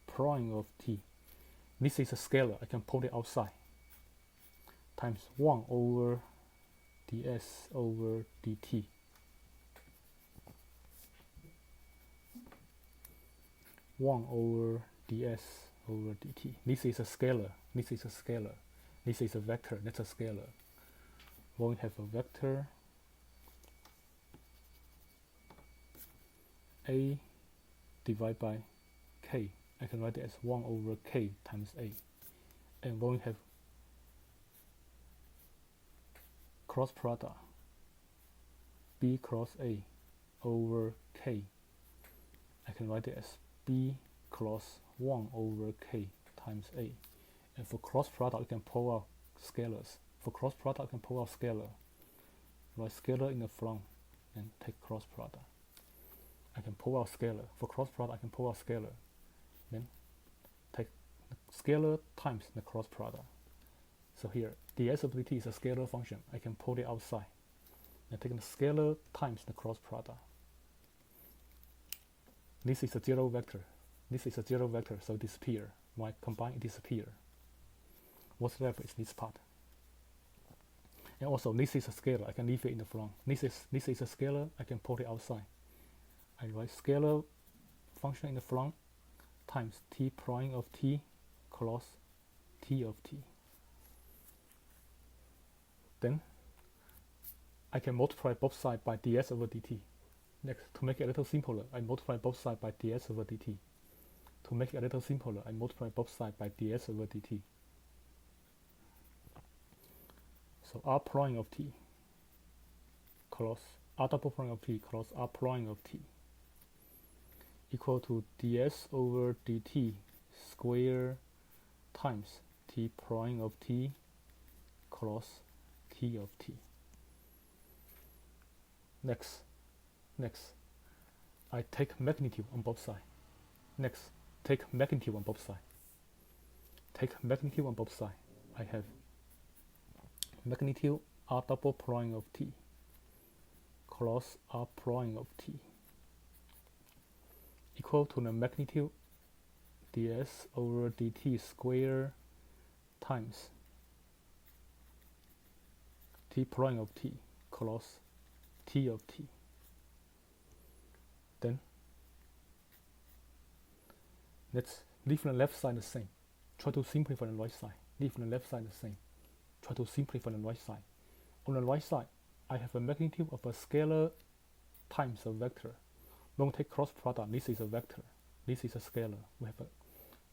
prime of t. This is a scalar, I can put it outside, times 1 over ds over dt. 1 over ds over dt. This is a scalar, this is a scalar, this is a vector, that's a scalar. When we have a vector a divided by k, I can write it as 1 over k times a. And when we have cross product b cross a over k, I can write it as b cross 1 over k times a. And for cross product, you can pull out scalars. For cross product, you can pull out scalar. Write scalar in the front and take cross product. I can pull out scalar. For cross product, I can pull out scalar. Then take the scalar times the cross product. So here, ds of dt is a scalar function. I can pull it outside. And take the scalar times the cross product. This is a 0 vector. This is a 0 vector, so it disappears. When I combine, it disappears. What's left is this part. And also, this is a scalar. I can leave it in the front. This is a scalar. I can put it outside. I write scalar function in the front times t prime of t cross t of t. Then I can multiply both sides by ds over dt. Next, to make it a little simpler, I multiply both sides by ds over dt. To make it a little simpler, I multiply both sides by ds over dt. So r prime of t cross r double prime of t cross r prime of t equal to ds over dt square times t prime of t cross t of t. Next, I take magnitude on both sides. Next, take magnitude on both sides. Take magnitude on both sides. I have magnitude r double prime of t cross r prime of t equal to the magnitude ds over dt square times t prime of t cross t of t. Then let's leave the left side the same. Try to simplify the right side. Leave the left side the same. Try to simplify the right side. On the right side, I have a magnitude of a scalar times a vector. When we take cross product, this is a vector. This is a scalar. We have a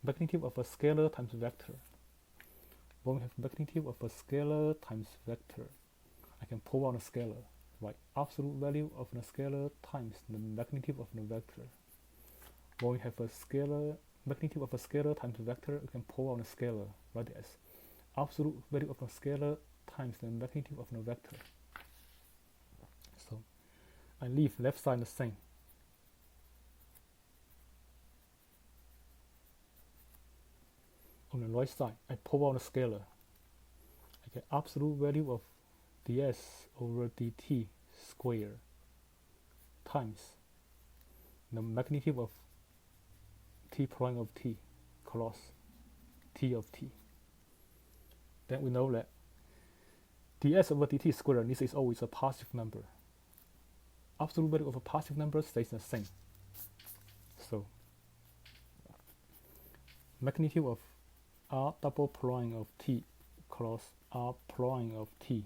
magnitude of a scalar times vector. When we have magnitude of a scalar times vector, I can pull out a scalar. Write absolute value of the scalar times the magnitude of the vector. When we have a scalar magnitude of a scalar times vector, we can pull out a scalar. Write it as absolute value of a scalar times the magnitude of the vector. So I leave left side the same. On the right side, I pull out the scalar. I get absolute value of ds over dt squared times the magnitude of t prime of t cross t of t. Then we know that ds over dt squared, this is always a positive number. Absolute value of a positive number stays the same. So magnitude of r double prime of t cross r prime of t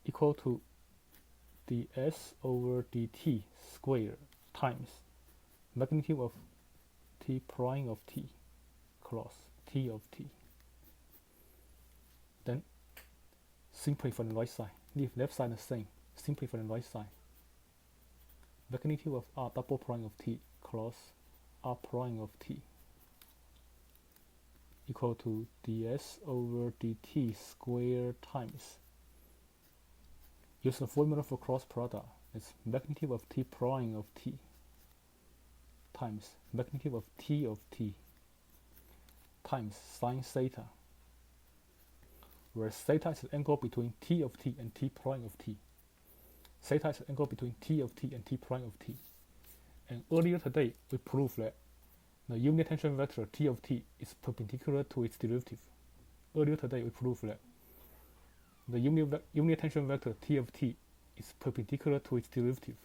equal to ds over dt squared times magnitude of t prime of t cross t of t. Then simplify for the right side, leave left side the same, simplify for the right side. Magnitude of r double prime of t cross r prime of t equal to ds over dt squared times, use the formula for cross product, it's magnitude of t prime of t times magnitude of t times sine theta, where theta is the angle between t of t and t prime of t. Theta is the angle between t of t and t prime of t. And earlier today, we proved that the unit tension vector t of t is perpendicular to its derivative. Earlier today, we proved that the unit tension vector t of t is perpendicular to its derivative.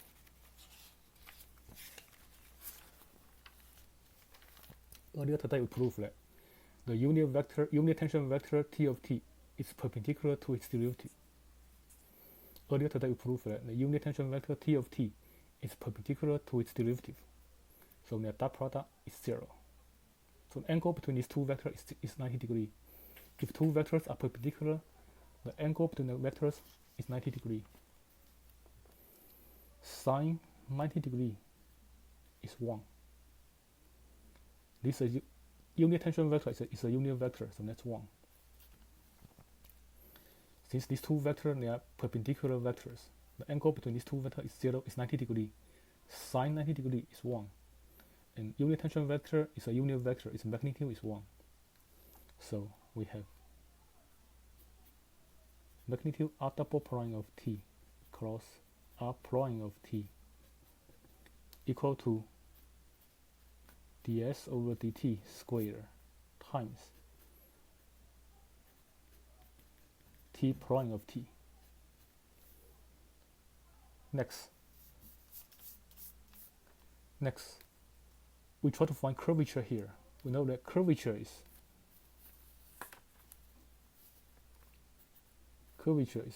Earlier today, we proved that the unit tension vector t of t is perpendicular to its derivative. Earlier today, we proved that the unit tension vector t of t is perpendicular to its derivative. So their dot product is 0. So the angle between these two vectors is 90 degrees. If two vectors are perpendicular, the angle between the vectors is 90 degrees. Sine 90 degrees is 1. This is unit tension vector is a unit vector, so that's 1. Since these two vectors they are perpendicular vectors, the angle between these two vectors is 0, is 90 degrees. Sine 90 degrees is 1. And unit tension vector is a unit vector, its magnitude is 1. So we have magnitude r double prime of t cross r prime of t equal to ds over dt squared times t prime of t. Next, we try to find curvature here. We know that curvature is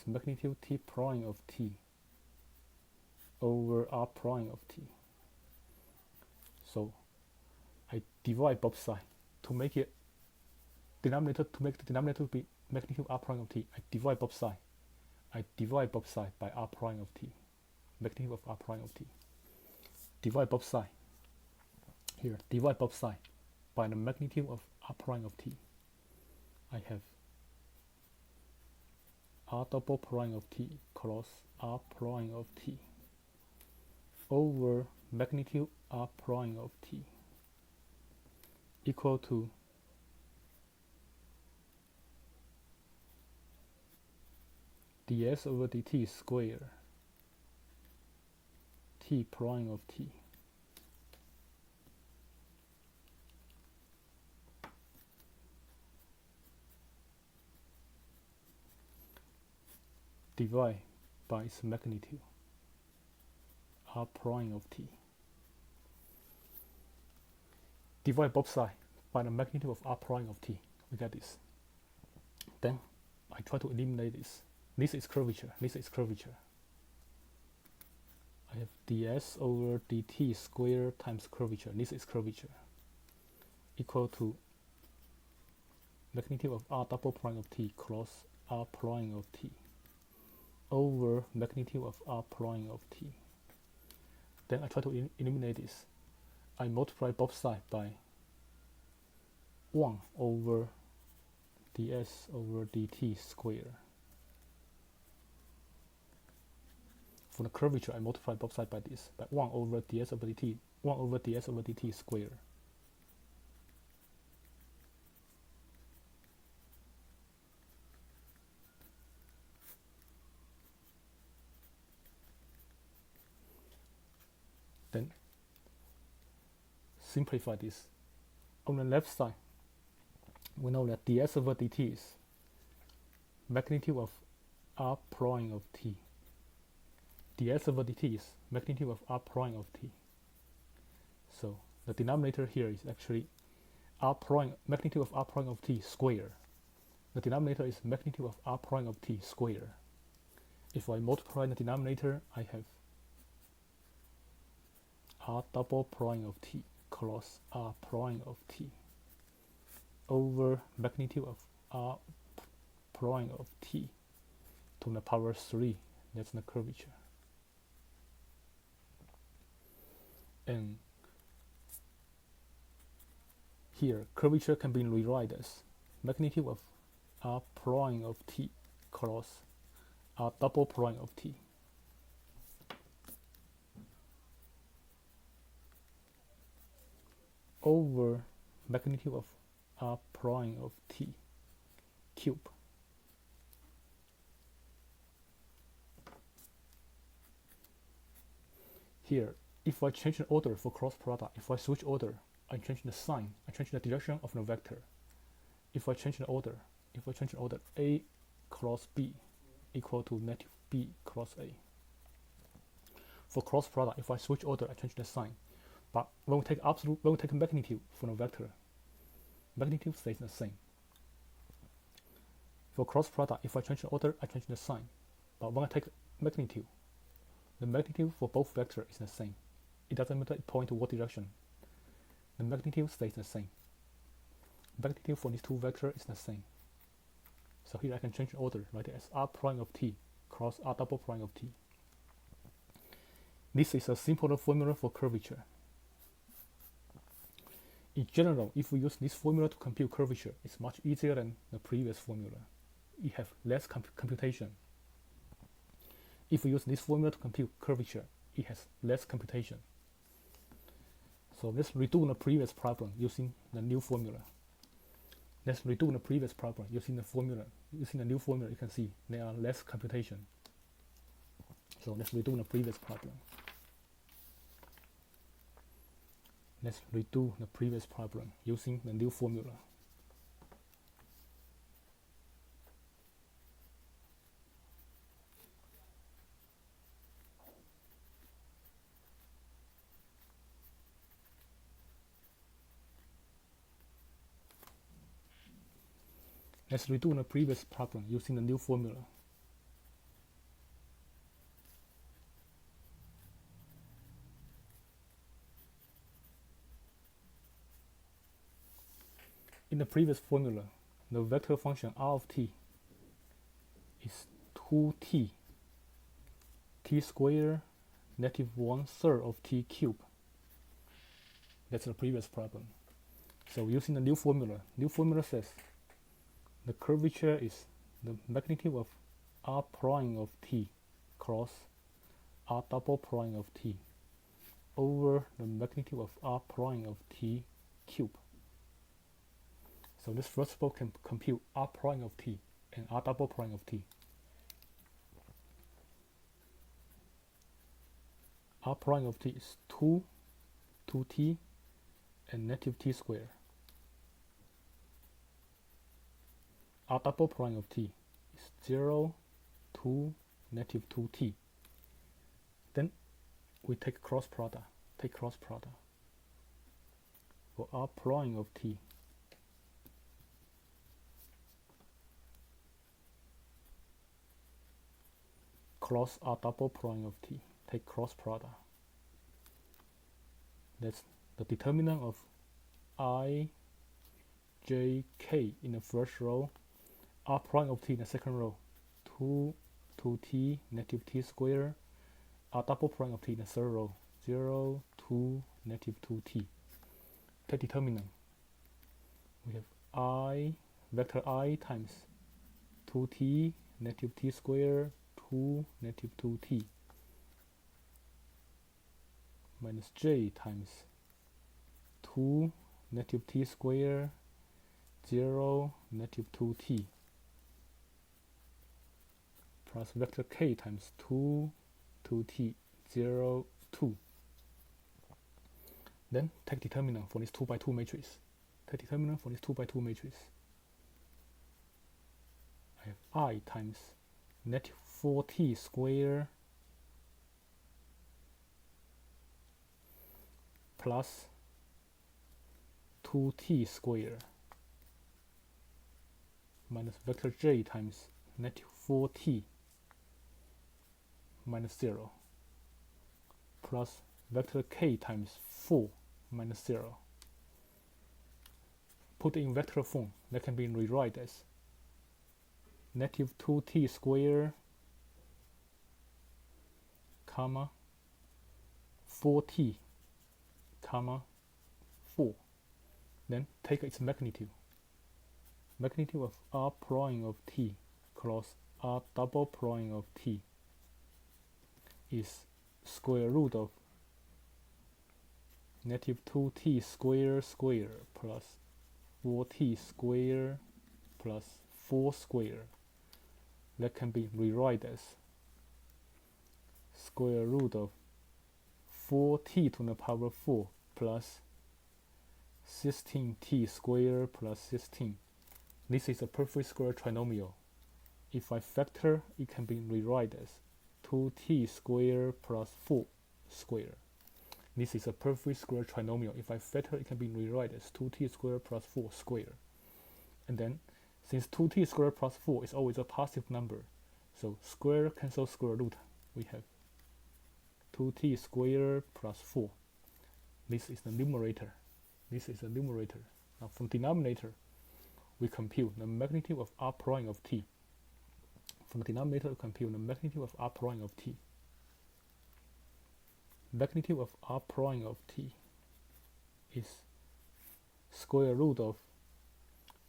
magnitude t prime of t over r prime of t. So I divide both sides to make the denominator be magnitude r prime of t. I divide both sides by r prime of t, magnitude of r prime of t. Divide both sides here. Divide both sides by the magnitude of r prime of t. I have r double prime of t cross r prime of t over magnitude r prime of t equal to ds over dt squared t prime of t divide by its magnitude r prime of t. Divide both sides by the magnitude of r prime of t. We get this. Then I try to eliminate this. This is curvature. This is curvature. I have ds over dt squared times curvature. This is curvature equal to magnitude of r double prime of t cross r prime of t over magnitude of r prime of t. Then I try to eliminate this. I multiply both sides by 1 over ds over dt square. For the curvature, I multiply both sides by this, by 1 over ds over dt, 1 over ds over dt square. Then simplify this. On the left side, we know that ds over dt is magnitude of r prime of t. ds over dt is magnitude of r prime of t. So the denominator here is actually r prime, magnitude of r prime of t square. The denominator is magnitude of r prime of t square. If I multiply the denominator, I have r double prime of t cross r prime of t over magnitude of r prime of t to the power 3. That's the curvature. And here, curvature can be rewritten as magnitude of r prime of t cross r double prime of t. Over magnitude of r prime of t cube. Here, if I change the order for cross product, if I switch order, I change the sign, I change the direction of the vector. If I change the order, a cross b equal to negative b cross a. For cross product, if I switch order, I change the sign. But when we take magnitude from the vector, magnitude stays the same. For cross product, if I change the order, I change the sign. But when I take magnitude, the magnitude for both vectors is the same. It doesn't matter it point to what direction. The magnitude stays the same. Magnitude for these two vectors is the same. So here I can change the order, write it as r prime of t cross r double prime of t. This is a simpler formula for curvature. In general, if we use this formula to compute curvature, it's much easier than the previous formula. It has less computation. If we use this formula to compute curvature, it has less computation. So let's redo the previous problem using the new formula. Let's redo the previous problem using the formula. Using the new formula, you can see there are less computation. So let's redo the previous problem. Let's redo the previous problem using the new formula. Let's redo the previous problem using the new formula. In the previous formula, the vector function r of t is 2t, t squared negative 1/3 of t cubed. That's the previous problem. So using the new formula says the curvature is the magnitude of r prime of t cross r double prime of t over the magnitude of r prime of t cubed. So this first of all can compute r prime of t and r double prime of t. R prime of t is 2t and negative t squared. R double prime of t is 0, 2, negative 2t. Then we take cross product. For r prime of t, cross r double prime of t, take cross product. That's the determinant of I, j, k in the first row, r prime of t in the second row, 2t, negative t squared, r double prime of t in the third row, 0, 2, negative 2t. Take determinant. We have I vector I times 2t negative t squared 2 negative 2t minus j times 2 negative t squared 0 negative 2t plus vector k times 2 2t 0 2. Then take determinant for this 2 by 2 matrix. Take determinant for this 2 by 2 matrix. I have I times negative 4t squared plus 2t squared minus vector j times negative 4t minus 0 plus vector k times 4 minus 0. Put in vector form, that can be rewritten as negative 2t squared comma 4t comma 4. Then take its magnitude. Magnitude of r prime of t cross r double prime of t is square root of negative 2t squared plus 4t squared plus 4 squared. That can be rewritten as square root of 4t to the power 4 plus 16t squared plus 16. This is a perfect square trinomial. If I factor, it can be rewritten as 2t squared plus 4 squared. This is a perfect square trinomial. If I factor, it can be rewritten as 2t squared plus 4 squared. And then, since 2t squared plus 4 is always a positive number, so square cancel square root, we have 2t squared plus 4. This is the numerator. This is the numerator. Now from denominator, we compute the magnitude of r prime of t. From the denominator, we compute the magnitude of r prime of t. Magnitude of r prime of t is square root of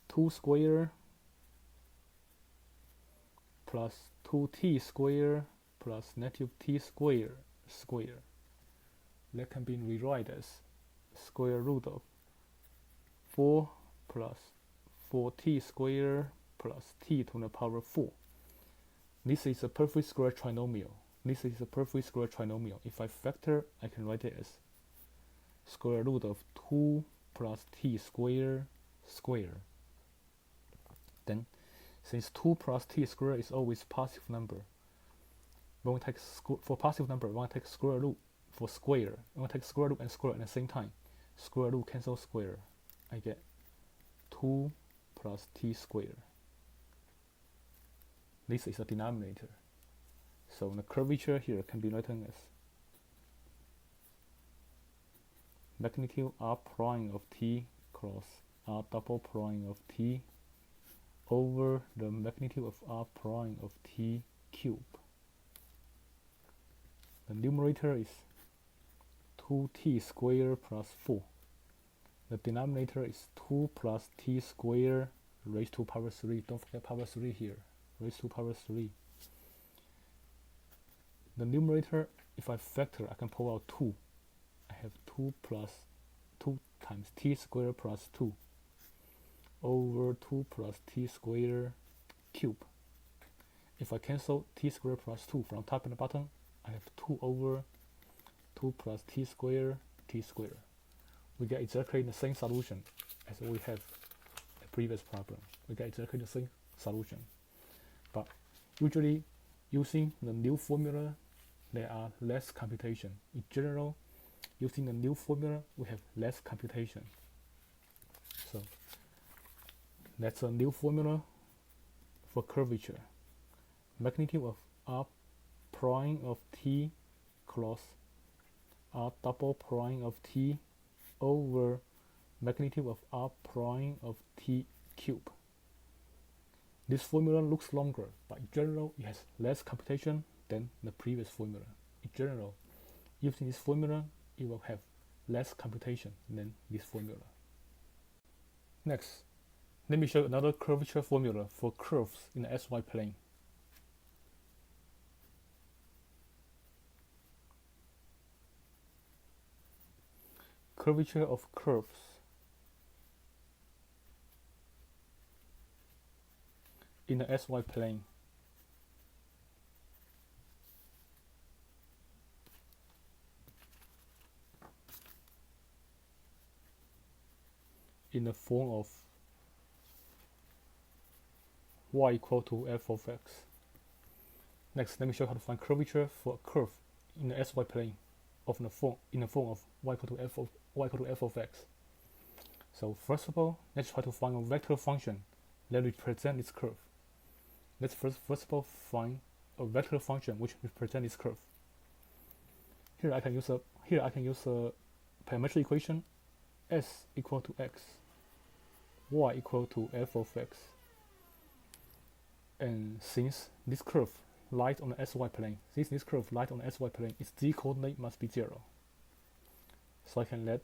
2 squared plus 2t squared plus negative t squared squared. That can be rewritten as square root of 4 plus 4t squared plus t to the power 4. This is a perfect square trinomial. This is a perfect square trinomial. If I factor, I can write it as square root of 2 plus t squared squared. Then, since 2 plus t squared is always positive number, when we take for positive number, we want to take square root for square. We want to take square root and square at the same time. Square root cancel square. I get 2 plus t squared. This is the denominator. So the curvature here can be written as magnitude r prime of t cross r double prime of t over the magnitude of r prime of t cube. The numerator is 2t squared plus 4. The denominator is 2 plus t squared raised to power 3. Don't forget power 3 here. Raised to power 3. The numerator, if I factor, I can pull out 2. I have 2 plus 2 times t squared plus 2 over 2 plus t squared cube. If I cancel t squared plus 2 from top and the bottom, I have 2 over 2 plus t squared t squared. We get exactly the same solution as we have the previous problem. We get exactly the same solution. But usually, using the new formula, there are less computation. In general, using the new formula, we have less computation. So that's a new formula for curvature. Magnitude of r prime of t cross r double prime of t over magnitude of r prime of t cube. This formula looks longer, but in general, it has less computation than the previous formula. In general, using this formula, it will have less computation than this formula. Next, Let me show you another curvature formula for curves in the SY plane. Curvature of curves in the SY plane. In the form of y equal to f of x. Next, let me show you how to find curvature for a curve in the SY plane in the form of y equal to f of x. So first of all, let's try to find a vector function that represents this curve. Let's first of all find a vector function which represents this curve. Here I can use a parametric equation: s equal to x, y equal to f of x. And since this curve lies on the SY plane, its z coordinate must be 0. So I can let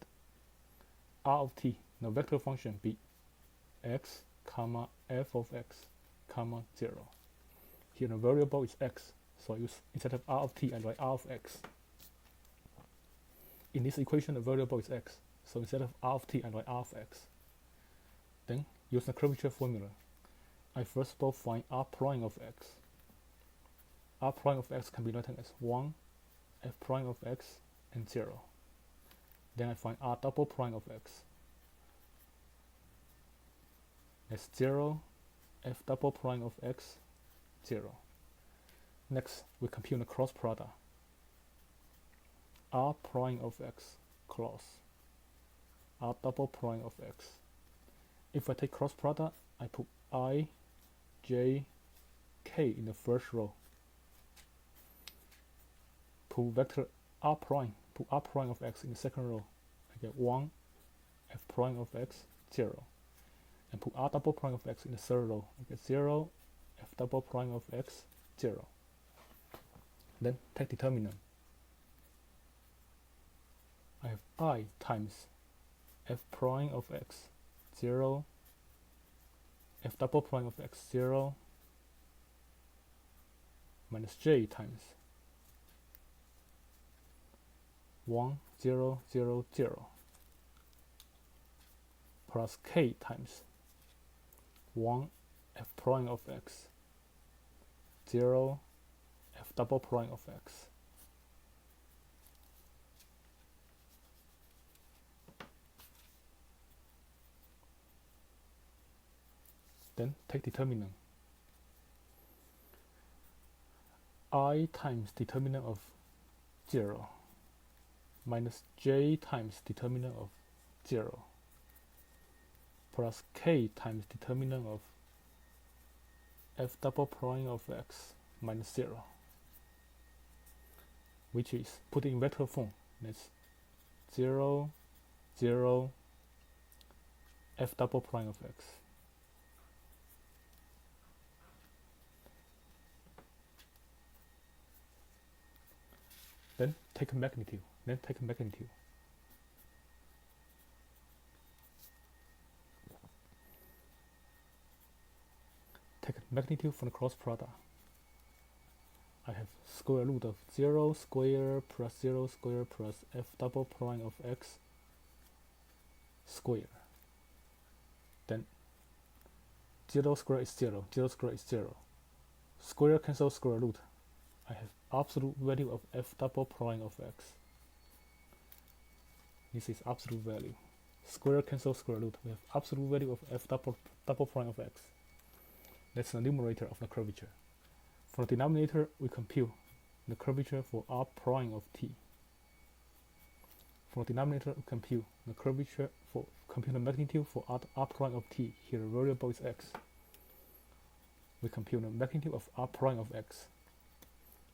r of t, the vector function, be x, comma f of x, comma 0. Here the variable is x, so I use, instead of r of t, I write r of x. In this equation, the variable is x, so instead of r of t, I write r of x. Then use the curvature formula. I first of all find r prime of x. R prime of x can be written as 1, f prime of x, and 0. Then I find r double prime of x. That's 0, f double prime of x, 0. Next, we compute the cross product. R prime of x cross R double prime of x. If I take cross product, I put I, j, k in the first row. Put vector r prime of x in the second row. I get 1, f prime of x, 0. And put r double prime of x in the third row. I get 0, f double prime of x, 0. Then take determinant. I have I times f prime of x, 0, f double prime of x, 0, minus j times 1, 0, 0, 0, plus k times 1, f prime of x, 0, f double prime of x. Then take determinant. I times determinant of 0 minus j times determinant of 0 plus k times determinant of f double prime of x minus 0, which is put in vector form. That's 0, 0, f double prime of x. Then take a magnitude. Take a magnitude from the cross product. I have square root of 0 square plus 0 square plus f double prime of x square. Then 0 square is 0, 0 square is 0. Square cancel square root. I have absolute value of f double prime of x. This is absolute value. Square cancel square root. We have absolute value of f double prime of x. That's the numerator of the curvature. For the denominator, we compute the curvature for r prime of t. For the denominator, we compute the curvature for the magnitude for r prime of t. Here the variable is x. We compute the magnitude of r prime of x,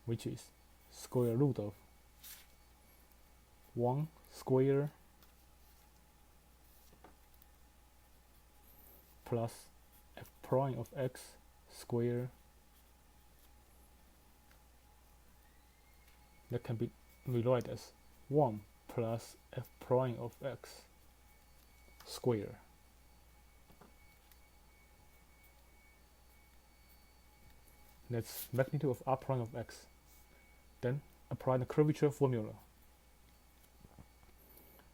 which is square root of 1 square plus f prime of x square. That can be rewrite as 1 plus f prime of x square. That's magnitude of r prime of x. Then apply the curvature formula.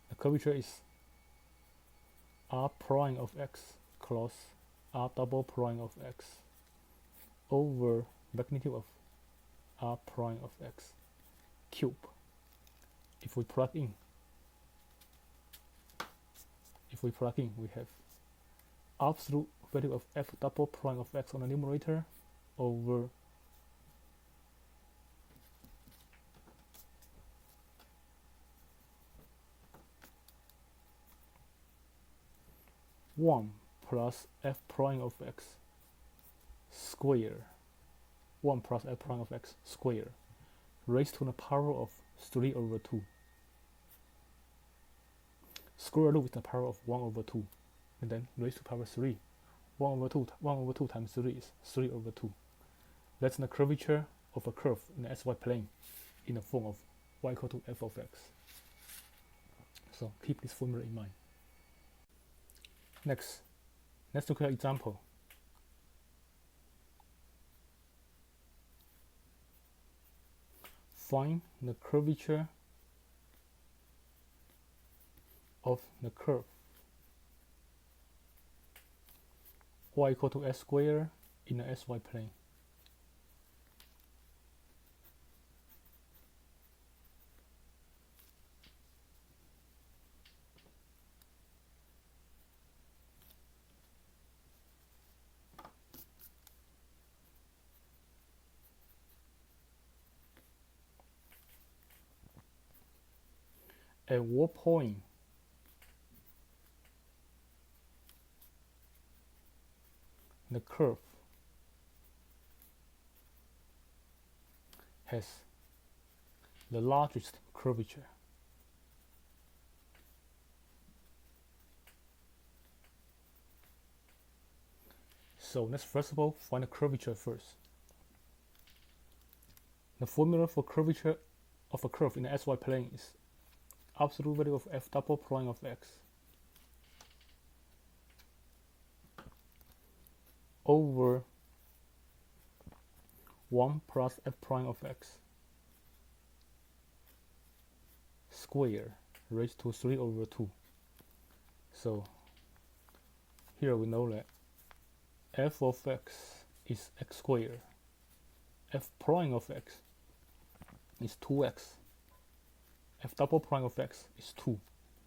The curvature is r prime of x cross r double prime of x over magnitude of r prime of x cube. If we plug in, we have absolute value of f double prime of x on the numerator over one plus f prime of x square, 1 plus f prime of x square raised to the power of 3 over 2. Square root is the power of 1 over 2, and then raised to power 3. 1 over 2 times 3 is 3 over 2. That's the curvature of a curve in the xy plane in the form of y equal to f of x. So keep this formula in mind. Next, let's look at an example. Find the curvature of the curve y equal to s squared in the xy plane. At what point the curve has the largest curvature? So let's first of all find the curvature first. The formula for curvature of a curve in the xy plane is absolute value of f double prime of x over 1 plus f prime of x square raised to 3 over 2. So here we know that f of x is x squared, f prime of x is 2x, f double prime of x is 2.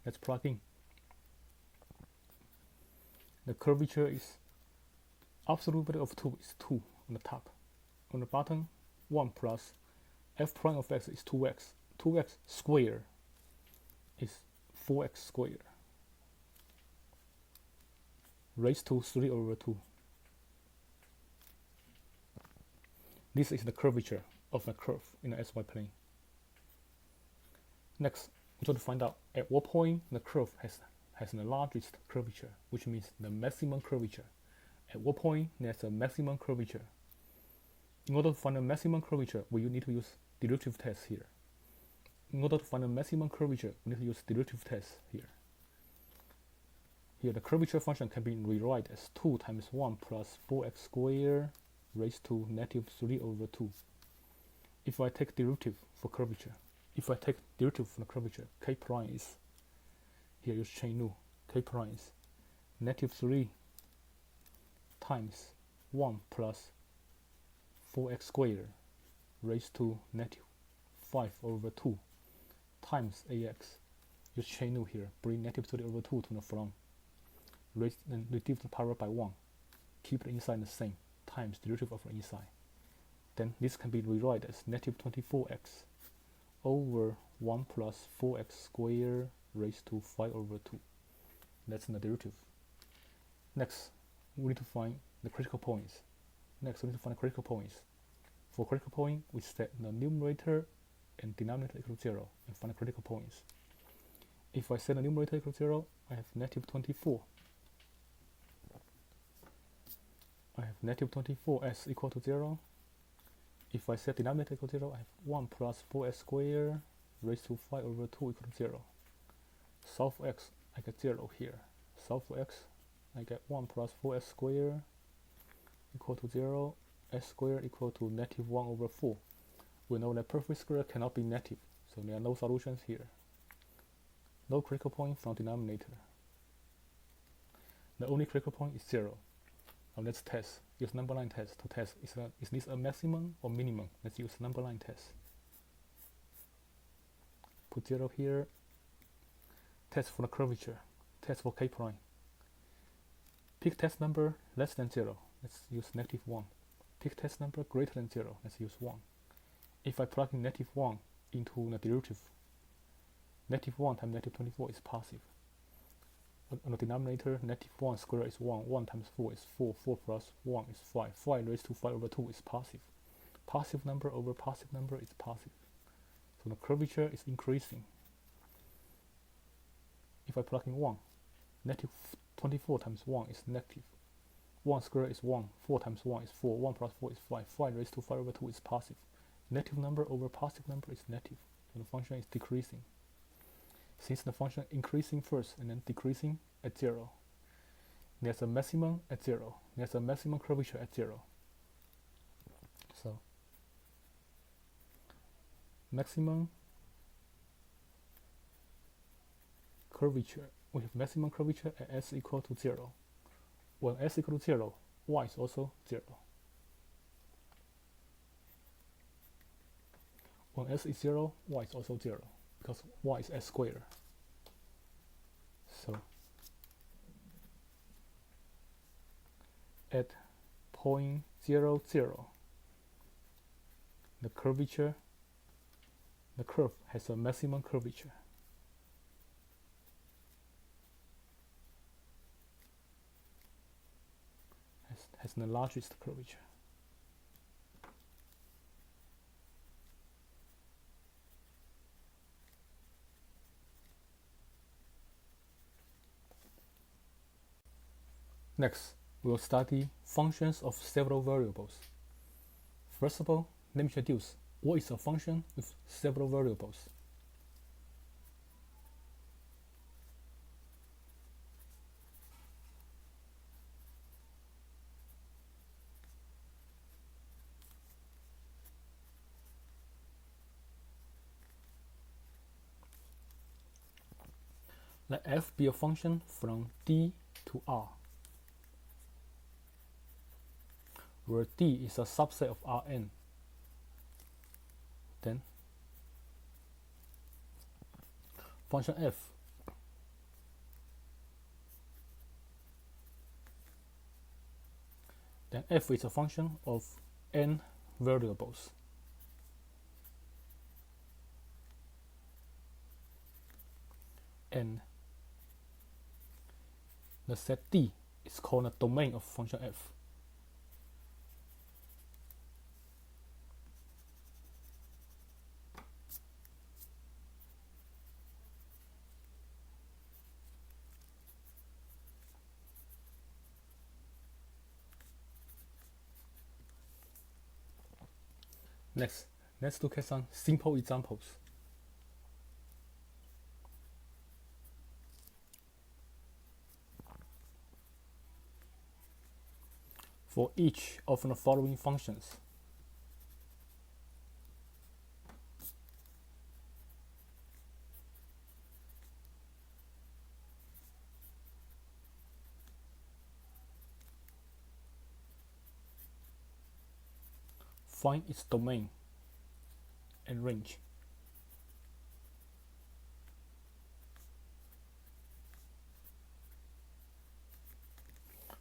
Let's plug in. The curvature is absolute value of 2 is 2 on the top. On the bottom, 1 plus f prime of x is 2x. 2x squared is 4x squared raised to 3 over 2. This is the curvature of a curve in the xy plane. Next, we try to find out at what point the curve has the largest curvature, which means the maximum curvature. At what point there's a maximum curvature. In order to find the maximum curvature, we need to use derivative test here. In order to find the maximum curvature, we need to use derivative test here. Here, the curvature function can be rewrite as 2 times 1 plus 4x squared raised to negative 3 over 2. If I take derivative for curvature, for the curvature, k prime is, here use chain rule, k prime is negative 3 times 1 plus 4x squared raised to negative 5 over 2 times ax. Use chain rule here, bring negative 3 over 2 to the front, raise and reduce the power by 1, keep the inside the same, times derivative of the inside. Then this can be rewrite as negative 24x over 1 plus 4x squared raised to 5 over 2. That's the derivative. Next, we need to find the critical points. For critical point, we set the numerator and denominator equal to 0 and find the critical points. If I set the numerator equal to 0, I have negative 24. I have negative 24s equal to 0. If I set denominator equal to 0, I have 1 plus 4s squared raised to 5 over 2 equal to 0. Solve for x, I get 0 here. Solve for x, I get 1 plus 4s squared equal to 0. s squared equal to negative 1 over 4. We know that perfect square cannot be negative, so there are no solutions here. No critical point from denominator. The only critical point is 0. Now let's test. Use number line test to test is this a maximum or minimum. Let's use number line test. Put 0 here. Test for the curvature. Test for k prime. Pick test number less than 0. Let's use negative 1. Pick test number greater than 0. Let's use 1. If I plug in negative 1 into the derivative, negative 1 times negative 24 is positive. On the denominator, negative 1 squared is 1. 1 times 4 is 4. 4 plus 1 is 5. 5 raised to 5 over 2 is positive. Positive number over positive number is positive. So the curvature is increasing. If I plug in 1, negative 24 times 1 is negative. 1 squared is 1. 4 times 1 is 4. 1 plus 4 is 5. 5 raised to 5 over 2 is positive. Negative number over positive number is negative. So the function is decreasing. Since the function increasing first and then decreasing at 0, there's a maximum at 0. There's a maximum curvature at 0. So maximum curvature. We have maximum curvature at s equal to 0. When s equal to 0, y is also 0. When s is 0, y is also 0, because y is s squared. So at point 0, 0, the curve has a maximum curvature. Has the largest curvature. Next, we will study functions of several variables. First of all, let me introduce what is a function with several variables. Let f be a function from D to R, where D is a subset of Rn. Then function f is a function of n variables. And the set D is called a domain of function f. Next, let's look at some simple examples. For each of the following functions, find its domain and range.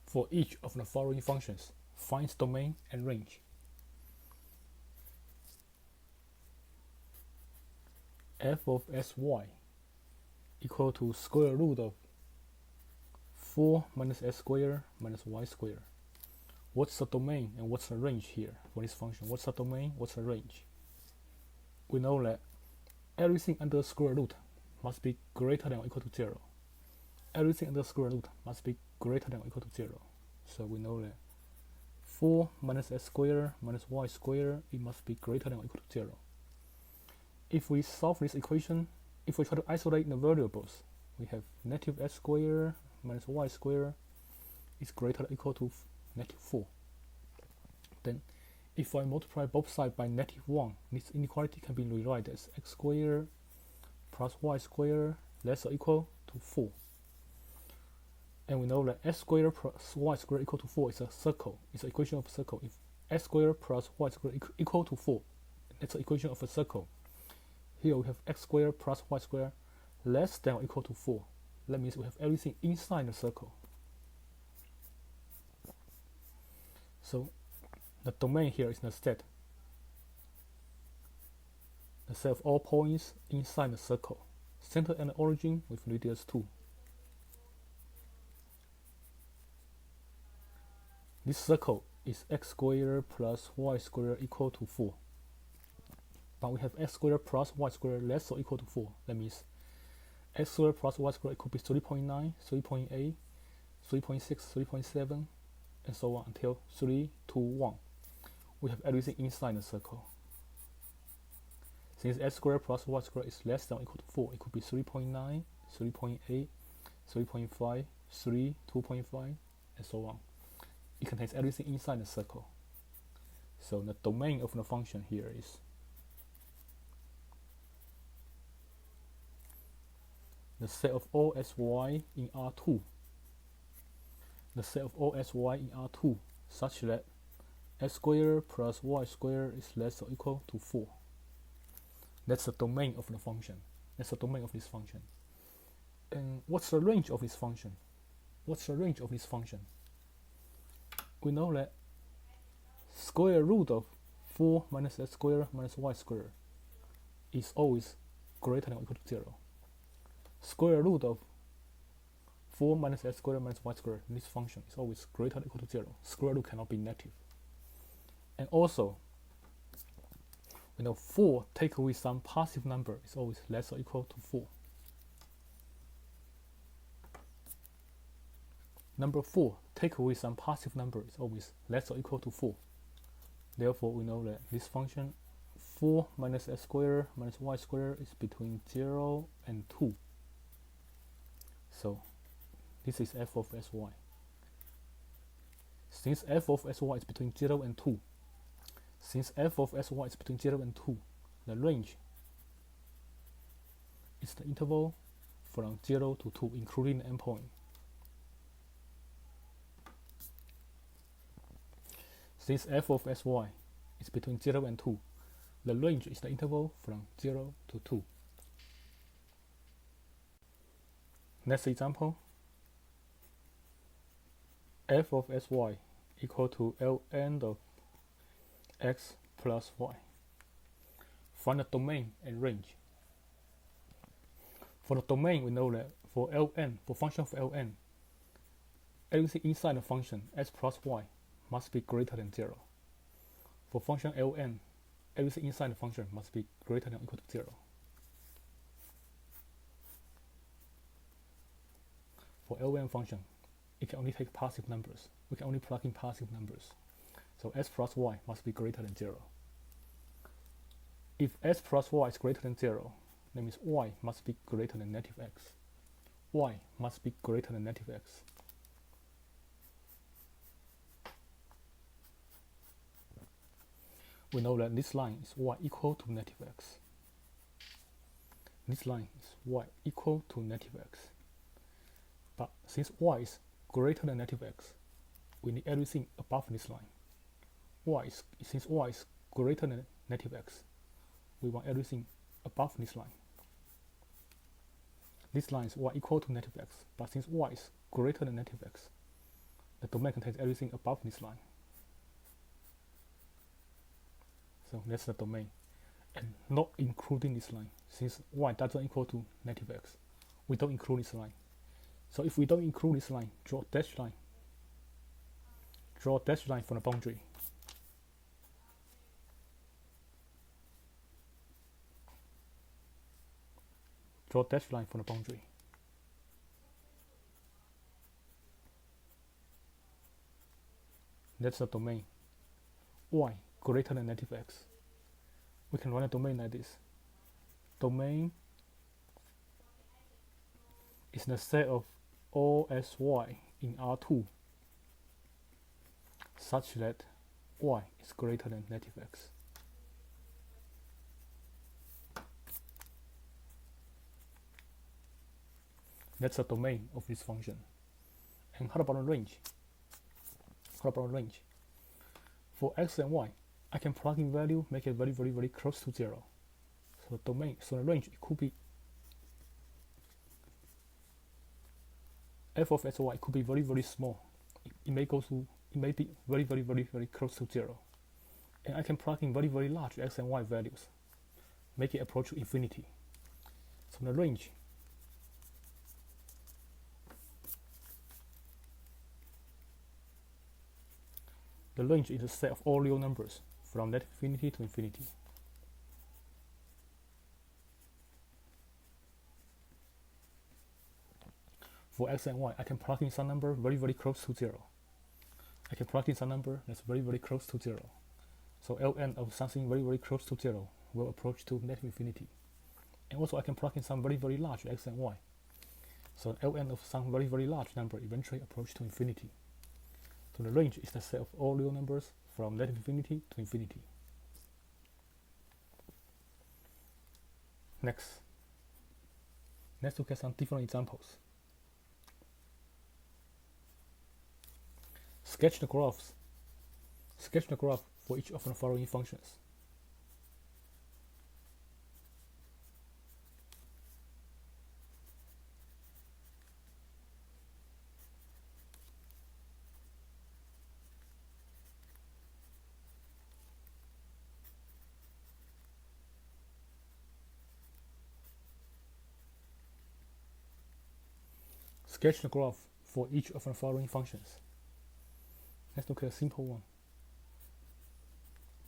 For each of the following functions, find its domain and range. F of sy equal to square root of 4 minus s squared minus y squared. What's the domain and what's the range here for this function? What's the domain? What's the range? We know that everything under square root must be greater than or equal to 0. Everything under square root must be greater than or equal to 0. So we know that 4 minus s squared minus y squared, it must be greater than or equal to 0. If we solve this equation, if we try to isolate the variables, we have negative s squared minus y squared is greater than or equal to negative 4. Then if I multiply both sides by -1, this inequality can be rewritten as x squared plus y squared less or equal to 4. And we know that x squared plus y squared equal to 4 is a circle. It's an equation of a circle. If x squared plus y squared equal to 4, that's an equation of a circle. Here we have x squared plus y squared less than or equal to 4. That means we have everything inside the circle. So the domain here is the set. The set of all points inside the circle. Center and origin with radius 2. This circle is x squared plus y squared equal to 4. But we have x squared plus y squared less or equal to 4. That means x squared plus y squared could be 3.9, 3.8, 3.6, 3.7, and so on until 3, 2, 1. We have everything inside the circle. Since x squared plus y squared is less than or equal to 4, it could be 3.9, 3.8, 3.5, 3, 2.5, and so on. It contains everything inside the circle. So the domain of the function here is the set of all sy in R2. The set of all sy in R2 such that x squared plus y squared is less or equal to 4. That's the domain of the function. That's the domain of this function. And what's the range of this function? What's the range of this function? We know that square root of 4 minus x squared minus y squared is always greater than or equal to 0. Square root of 4 minus x squared minus y squared in this function is always greater than or equal to 0. Square root cannot be negative. And also, we know 4 take away some positive number is always less or equal to 4. Number 4 take away some positive number is always less or equal to 4. Therefore, we know that this function 4 minus x squared minus y squared is between 0 and 2. So this is f of sy. Since f of sy is between 0 and 2, the range is the interval from 0 to 2, including the endpoint. Since f of sy is between 0 and 2, the range is the interval from 0 to 2. Next example, f of sy equal to ln of x plus y. Find the domain and range. For the domain, we know that for ln, for function of ln, everything inside the function x plus y must be greater than 0. For function ln, everything inside the function must be greater than or equal to 0. For ln function, it can only take positive numbers. We can only plug in positive numbers. So x plus y must be greater than 0. If x plus y is greater than 0, that means y must be greater than negative x. Y must be greater than negative x. We know that this line is y equal to negative x. This line is y equal to negative x. But since y is greater than negative x, we need everything above this line. Since y is greater than negative x, we want everything above this line. This line is y equal to negative x, but since y is greater than negative x, the domain contains everything above this line. So that's the domain, and not including this line. Since y doesn't equal to negative x, we don't include this line. So if we don't include this line, draw a dashed line. Draw a dashed line from the boundary. Draw a dashed line from the boundary. That's the domain. Y greater than negative x. We can run a domain like this. Domain is the set of all sy in R2 such that y is greater than negative x. That's the domain of this function. And how about the range? For x and y, I can plug in value, make it very close to 0. So the range, it could be f of sy could be very small. It may be very close to 0. And I can plug in very large x and y values, make it approach to infinity. So the range is a set of all real numbers from net infinity to infinity. For x and y, I can plug in some number very close to 0. I can plug in some number that's very close to 0. So ln of something very close to 0 will approach to net infinity. And also I can plug in some very large x and y. So ln of some very large number eventually approach to infinity. So the range is the set of all real numbers from net infinity to infinity. Next, let's look at some different examples. Sketch the graph for each of the following functions. Sketch the graph for each of the following functions. Let's look at a simple one.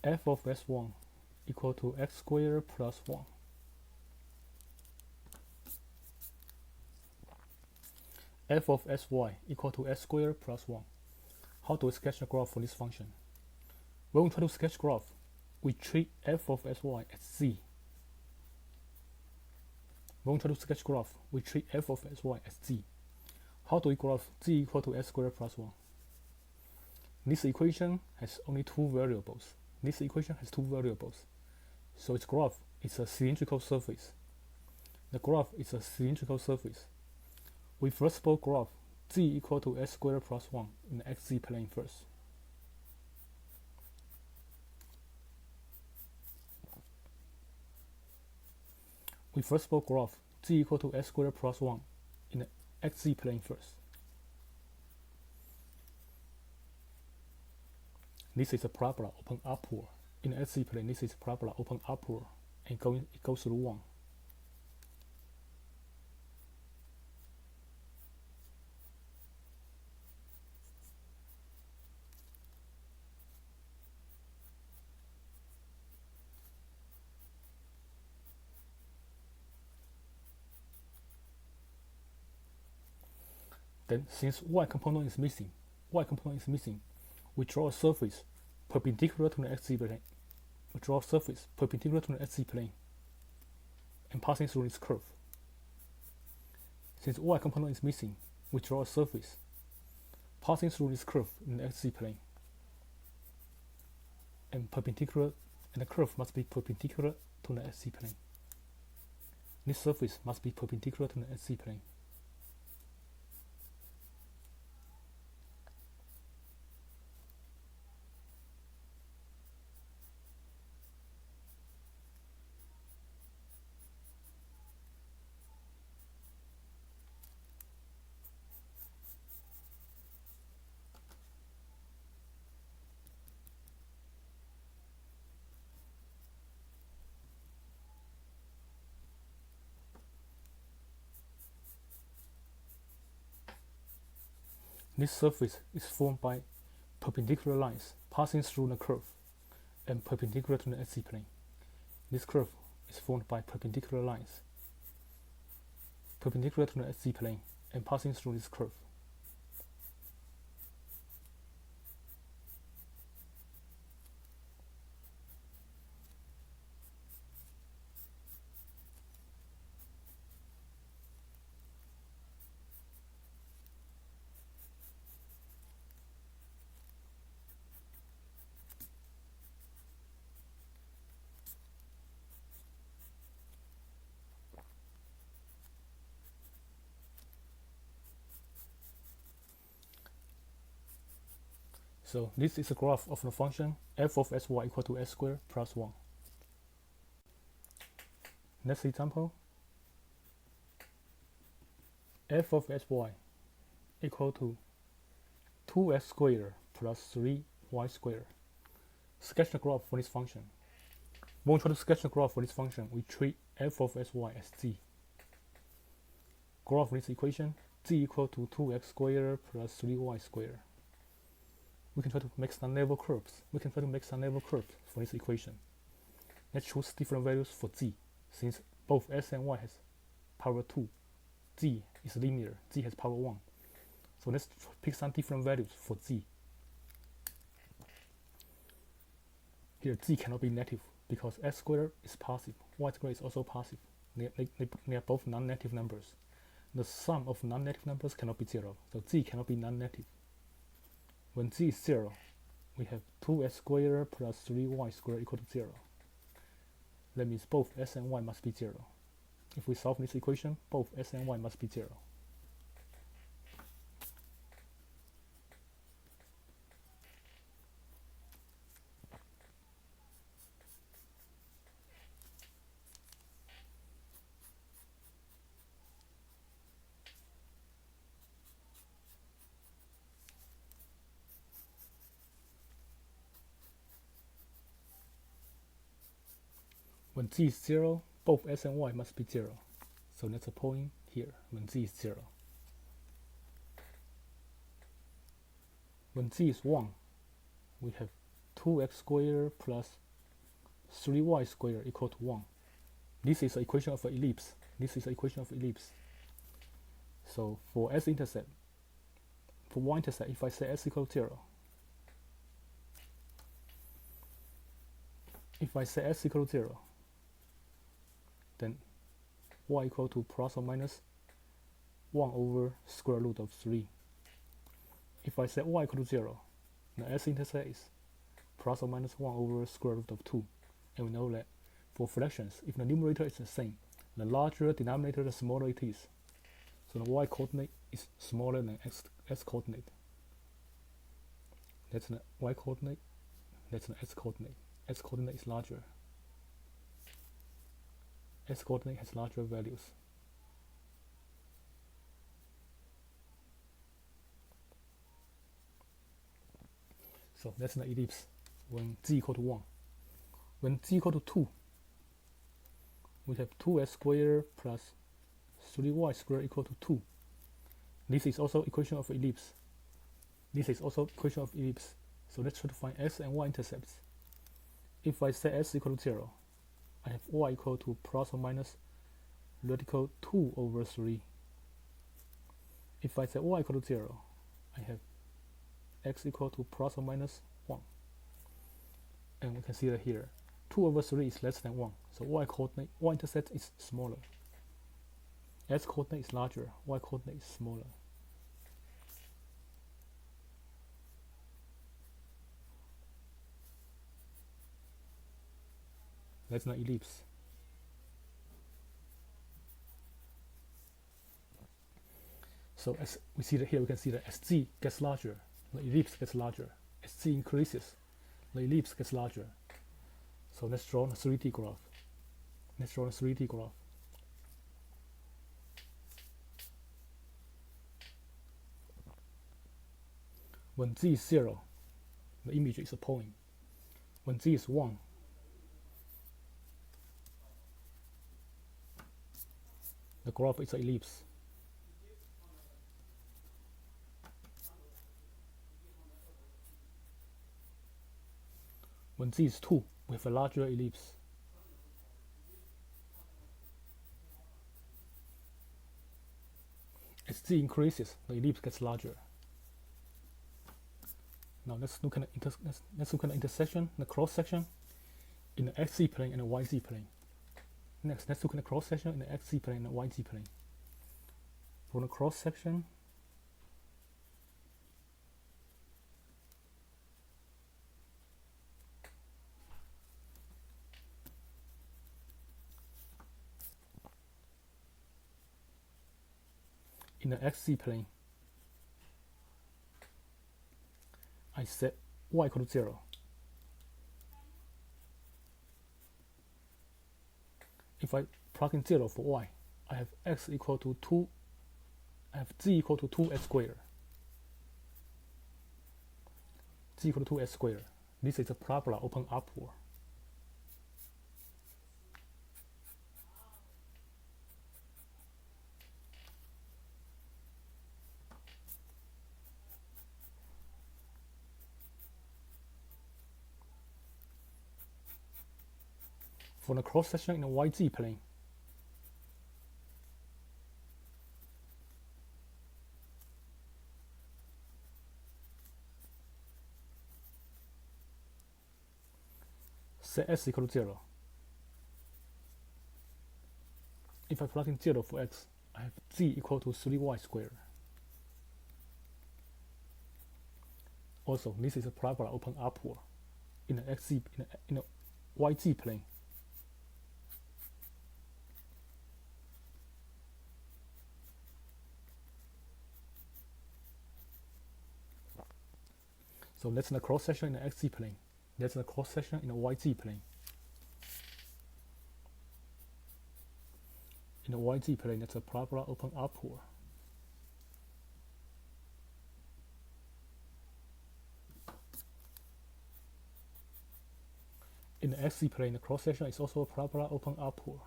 F of s1 equal to x squared plus 1. F of sy equal to s squared plus 1. How do we sketch the graph for this function? When we try to sketch graph, we treat f of sy as z. When we try to sketch graph, we treat f of sy as z. How do we graph z equal to s squared plus 1? This equation has only two variables. So its graph is a cylindrical surface. The graph is a cylindrical surface. We first of all graph z equal to s squared plus 1 in the xz plane first. In the xz plane first. This is a parabola open upward. In the xz plane, this is a parabola open upward and it goes through 1. Then, since y component is missing, we draw a surface perpendicular to the xz plane. And passing through this curve. Since y component is missing, we draw a surface passing through this curve in the xz plane. And the curve must be perpendicular to the xz plane. This surface must be perpendicular to the xz plane. This surface is formed by perpendicular lines passing through the curve and perpendicular to the xz plane. This curve is formed by perpendicular lines perpendicular to the xz plane and passing through this curve. So this is a graph of the function f of sy equal to s squared plus 1. Next example, f of sy equal to 2x squared plus 3y squared. Sketch the graph for this function. When we try to sketch the graph for this function, we treat f of sy as z. Graph this equation, z equal to 2x squared plus 3y squared. We can try to make some level curves. For this equation. Let's choose different values for z, since both s and y has power 2. Z is linear, z has power 1. So let's pick some different values for z. Here z cannot be negative because s squared is positive, y squared is also positive. They are both non-negative numbers. The sum of non-negative numbers cannot be 0, so z cannot be non-negative. When z is 0, we have 2s squared plus 3y squared equal to 0. That means both s and y must be 0. If we solve this equation, both s and y must be 0. When z is 0, both s and y must be 0. So that's a point here when z is 0. When z is 1, we have 2x squared plus 3y squared equal to 1. This is the equation of an ellipse. So for s-intercept, for y-intercept, if I say s equal to 0, then y equal to plus or minus 1 over square root of 3. If I set y equal to 0, the s-intercept is plus or minus 1 over square root of 2. And we know that for fractions, if the numerator is the same, the larger denominator, the smaller it is. So the y-coordinate is smaller than s-coordinate. That's the y-coordinate, that's the s-coordinate. S-coordinate is larger. S-coordinate has larger values. So that's the ellipse when z equal to 1. When z equal to 2, we have 2s squared plus 3y squared equal to 2. This is also equation of ellipse. So let's try to find s and y intercepts. If I set s equal to 0, I have y equal to plus or minus radical 2 over 3. If I set y equal to 0, I have x equal to plus or minus 1. And we can see that here, 2 over 3 is less than 1. So y-intercept is smaller. S-coordinate is larger, y-coordinate is smaller. That's an ellipse. So as we see that here, we can see that as z gets larger, the ellipse gets larger. As z increases, the ellipse gets larger. So let's draw a 3D graph. When z is 0, the image is a point. When z is 1, the graph is an ellipse. When z is 2, we have a larger ellipse. As z increases, the ellipse gets larger. Now let's look at the intersection, the cross section in the xz plane and the yz plane. Next, let's look at the cross section in the xz plane and the yz plane. For the cross section, in the xz plane, I I set y equal to 0. If I plug in 0 for y, I have x equal to 2, I have z equal to 2s squared. Z equal to 2s squared. This is a parabola open upward. For the cross section in the YZ plane, set s equal to 0. If I plug in 0 for x, I have z equal to 3y squared. Also, this is a parabola open upward in the XZ in the YZ plane. So that's the cross section in the XZ plane. That's the cross section in the YZ plane. In the YZ plane, that's a parabola open upward. In the XZ plane, the cross section is also a parabola open upward.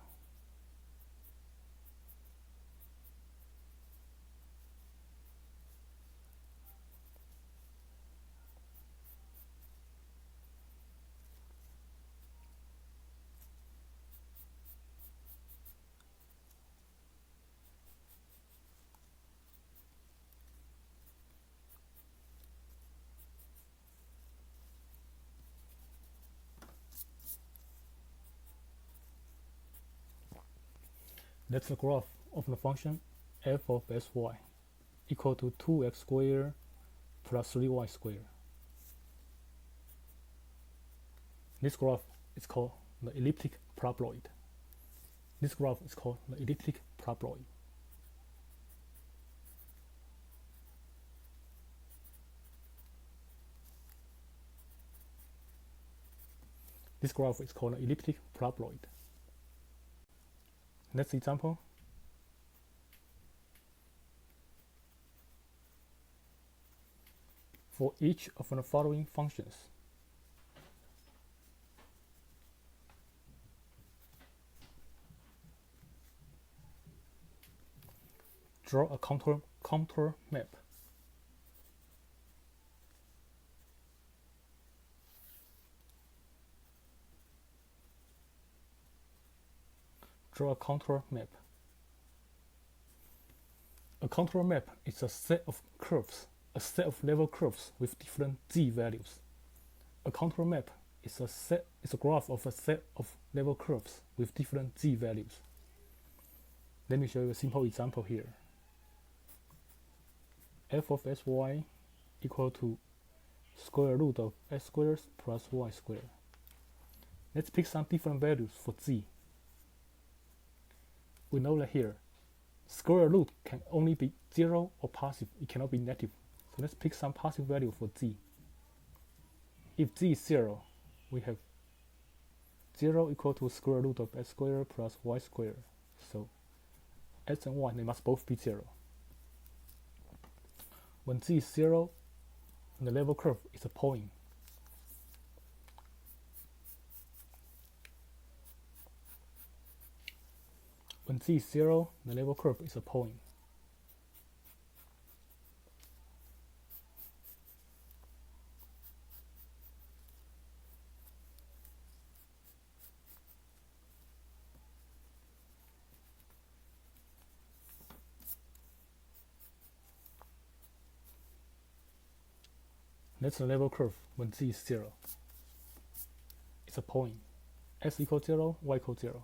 That's the graph of the function f of sy equal to 2x squared plus 3y squared. This graph is called the elliptic paraboloid. This graph is called the elliptic paraboloid. This graph is called the elliptic paraboloid. Next example. For each of the following functions, draw a contour map. Draw a contour map. A contour map is a set of curves, a set of level curves with different z values. A contour map is a graph of a set of level curves with different z values. Let me show you a simple example here. F of sy equal to square root of s squared plus y squared. Let's pick some different values for z. We know that here, square root can only be 0 or positive. It cannot be negative. So let's pick some positive value for z. If z is 0, we have 0 equal to square root of s squared plus y squared. So s and y, they must both be 0. When z is 0, the level curve is a point. When z is 0, the level curve is a point. That's the level curve when z is 0. It's a point. S equals 0, y equals 0.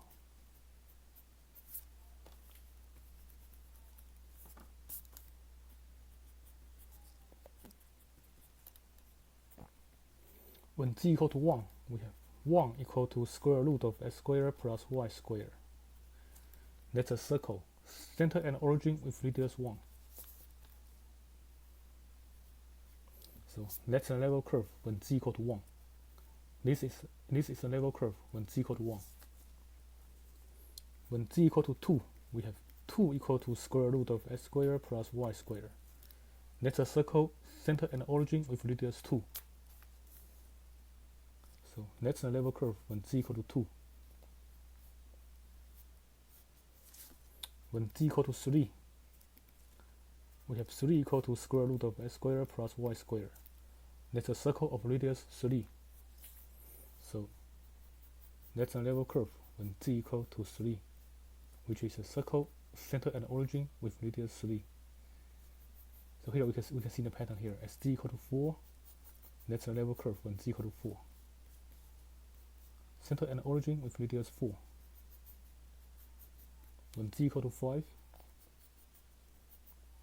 When z equal to 1, we have 1 equal to square root of s squared plus y squared. That's a circle, center and origin with radius 1. So that's a level curve when z equal to 1. This is a level curve when z equal to 1. When z equal to 2, we have 2 equal to square root of x squared plus y squared. That's a circle, center and origin with radius 2. So that's a level curve when z equal to 2. When z equal to 3, we have 3 equal to square root of x squared plus y squared. That's a circle of radius 3. So that's a level curve when z equal to 3, which is a circle, center and origin with radius 3. So here we can see the pattern here. As z equal to 4, that's a level curve when z equal to 4. Center and origin with radius 4. When z equal to 5,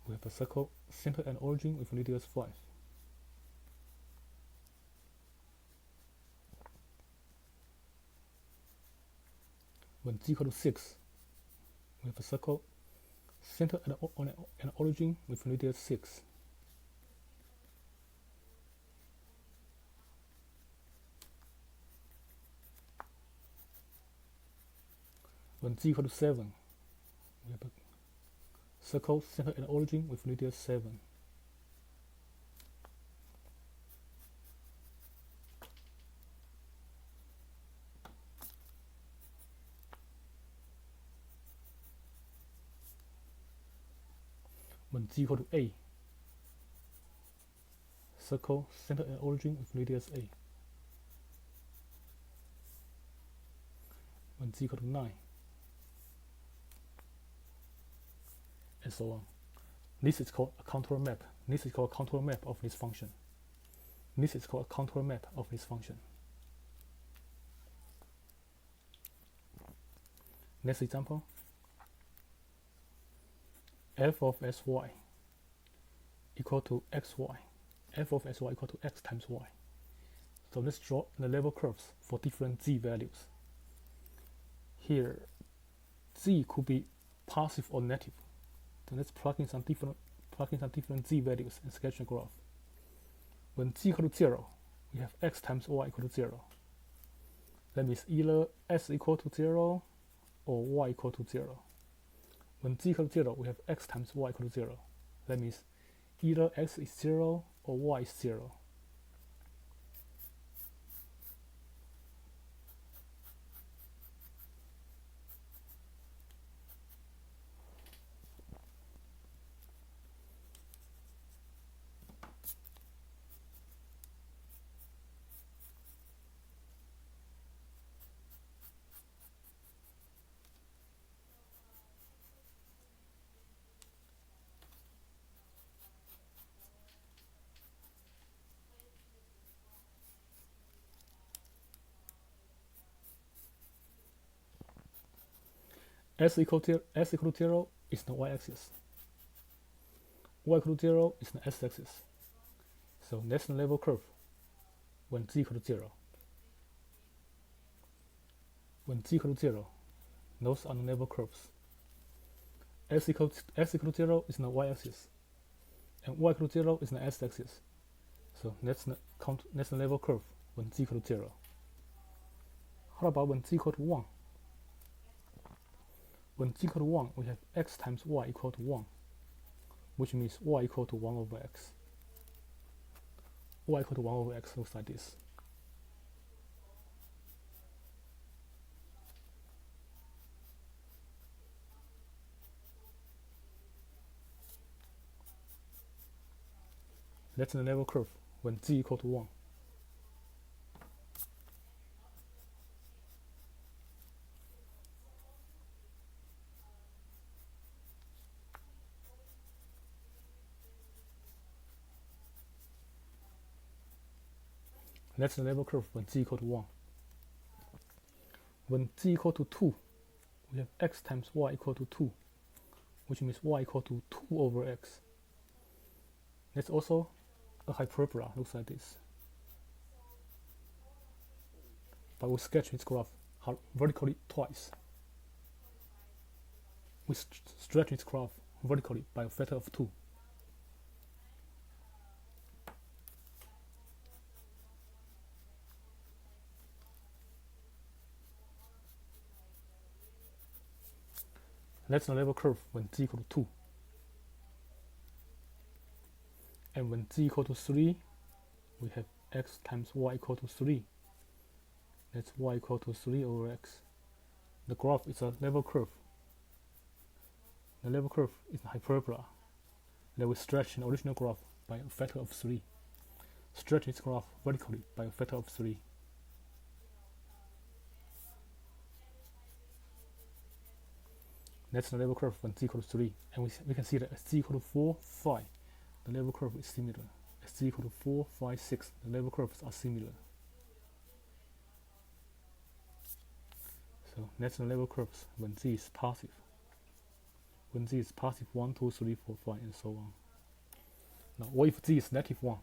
we have a circle, center and origin with radius 5. When z equal to 6, we have a circle, center and origin with radius 6. When z equal to 7, we have a circle, center and origin with radius 7. When z equal to a, circle, center and origin with radius a. When z equal to 9, and so on. This is called a contour map. This is called a contour map of this function. This is called a contour map of this function. Next example. F of sy equal to xy. F of sy equal to x times y. So let's draw the level curves for different z values. Here, z could be positive or negative. So let's plug in some different z values and sketch a graph. When z equal to 0, we have x times y equal to 0. That means either x equal to 0 or y equal to 0. When z equal to 0, we have x times y equal to 0. That means either x is 0 or y is 0. S equal to 0 is the y-axis. Y equal to 0 is the x-axis. So that's the level curve when z equal to 0. When z equal to 0, those are the level curves. S equal to 0 is the y-axis, and y equal to 0 is the x-axis. So that's the level curve when z equal to 0. How about when z equal to 1? When z equal to 1, we have x times y equal to 1, which means y equal to 1 over x. Y equal to 1 over x looks like this. That's the level curve when z equal to 1. That's the level curve when z equal to 1. When z equal to 2, we have x times y equal to 2, which means y equal to 2 over x. That's also a hyperbola, looks like this. But we'll sketch its graph vertically twice. We stretch its graph vertically by a factor of 2. That's the level curve when z equal to 2. And when z equal to 3, we have x times y equal to 3. That's y equal to 3 over x. The graph is a level curve. The level curve is a hyperbola that will stretch an original graph by a factor of 3. Stretch its graph vertically by a factor of 3. That's the level curve when z equal to 3. And we can see that at z equal to 4, 5, the level curve is similar. At z equal to 4, 5, 6, the level curves are similar. So that's the level curves when z is positive. When z is positive 1, 2, 3, 4, 5, and so on. Now, what if z is negative 1?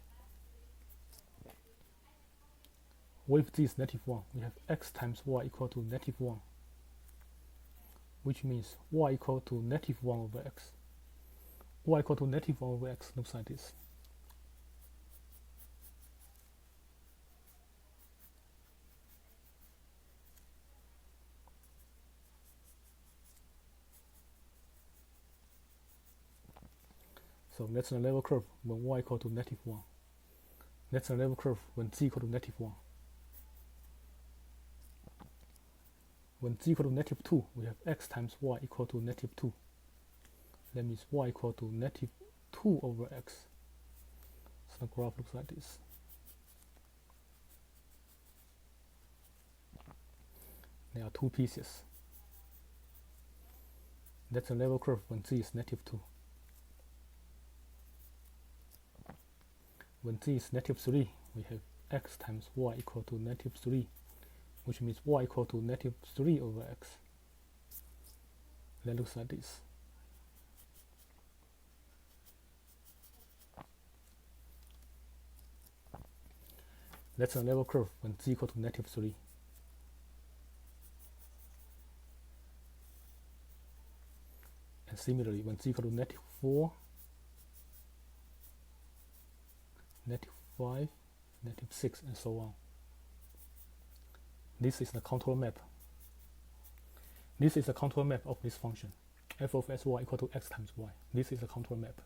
What if z is negative 1? We have x times y equal to negative 1, which means y equal to negative 1 over x. Y equal to negative 1 over x looks like this. So that's the level curve when y equal to negative 1. That's the level curve when z equal to negative 1. When z equal to negative 2, we have x times y equal to negative 2. That means y equal to negative 2 over x. So the graph looks like this. There are two pieces. That's the level curve when z is negative 2. When z is negative 3, we have x times y equal to negative 3, which means y equal to negative 3 over x. That looks like this. That's a level curve when z equal to negative 3. And similarly, when z equal to negative 4, negative 5, negative 6, and so on. This is the contour map. This is the contour map of this function. F of sy equal to x times y. This is the contour map.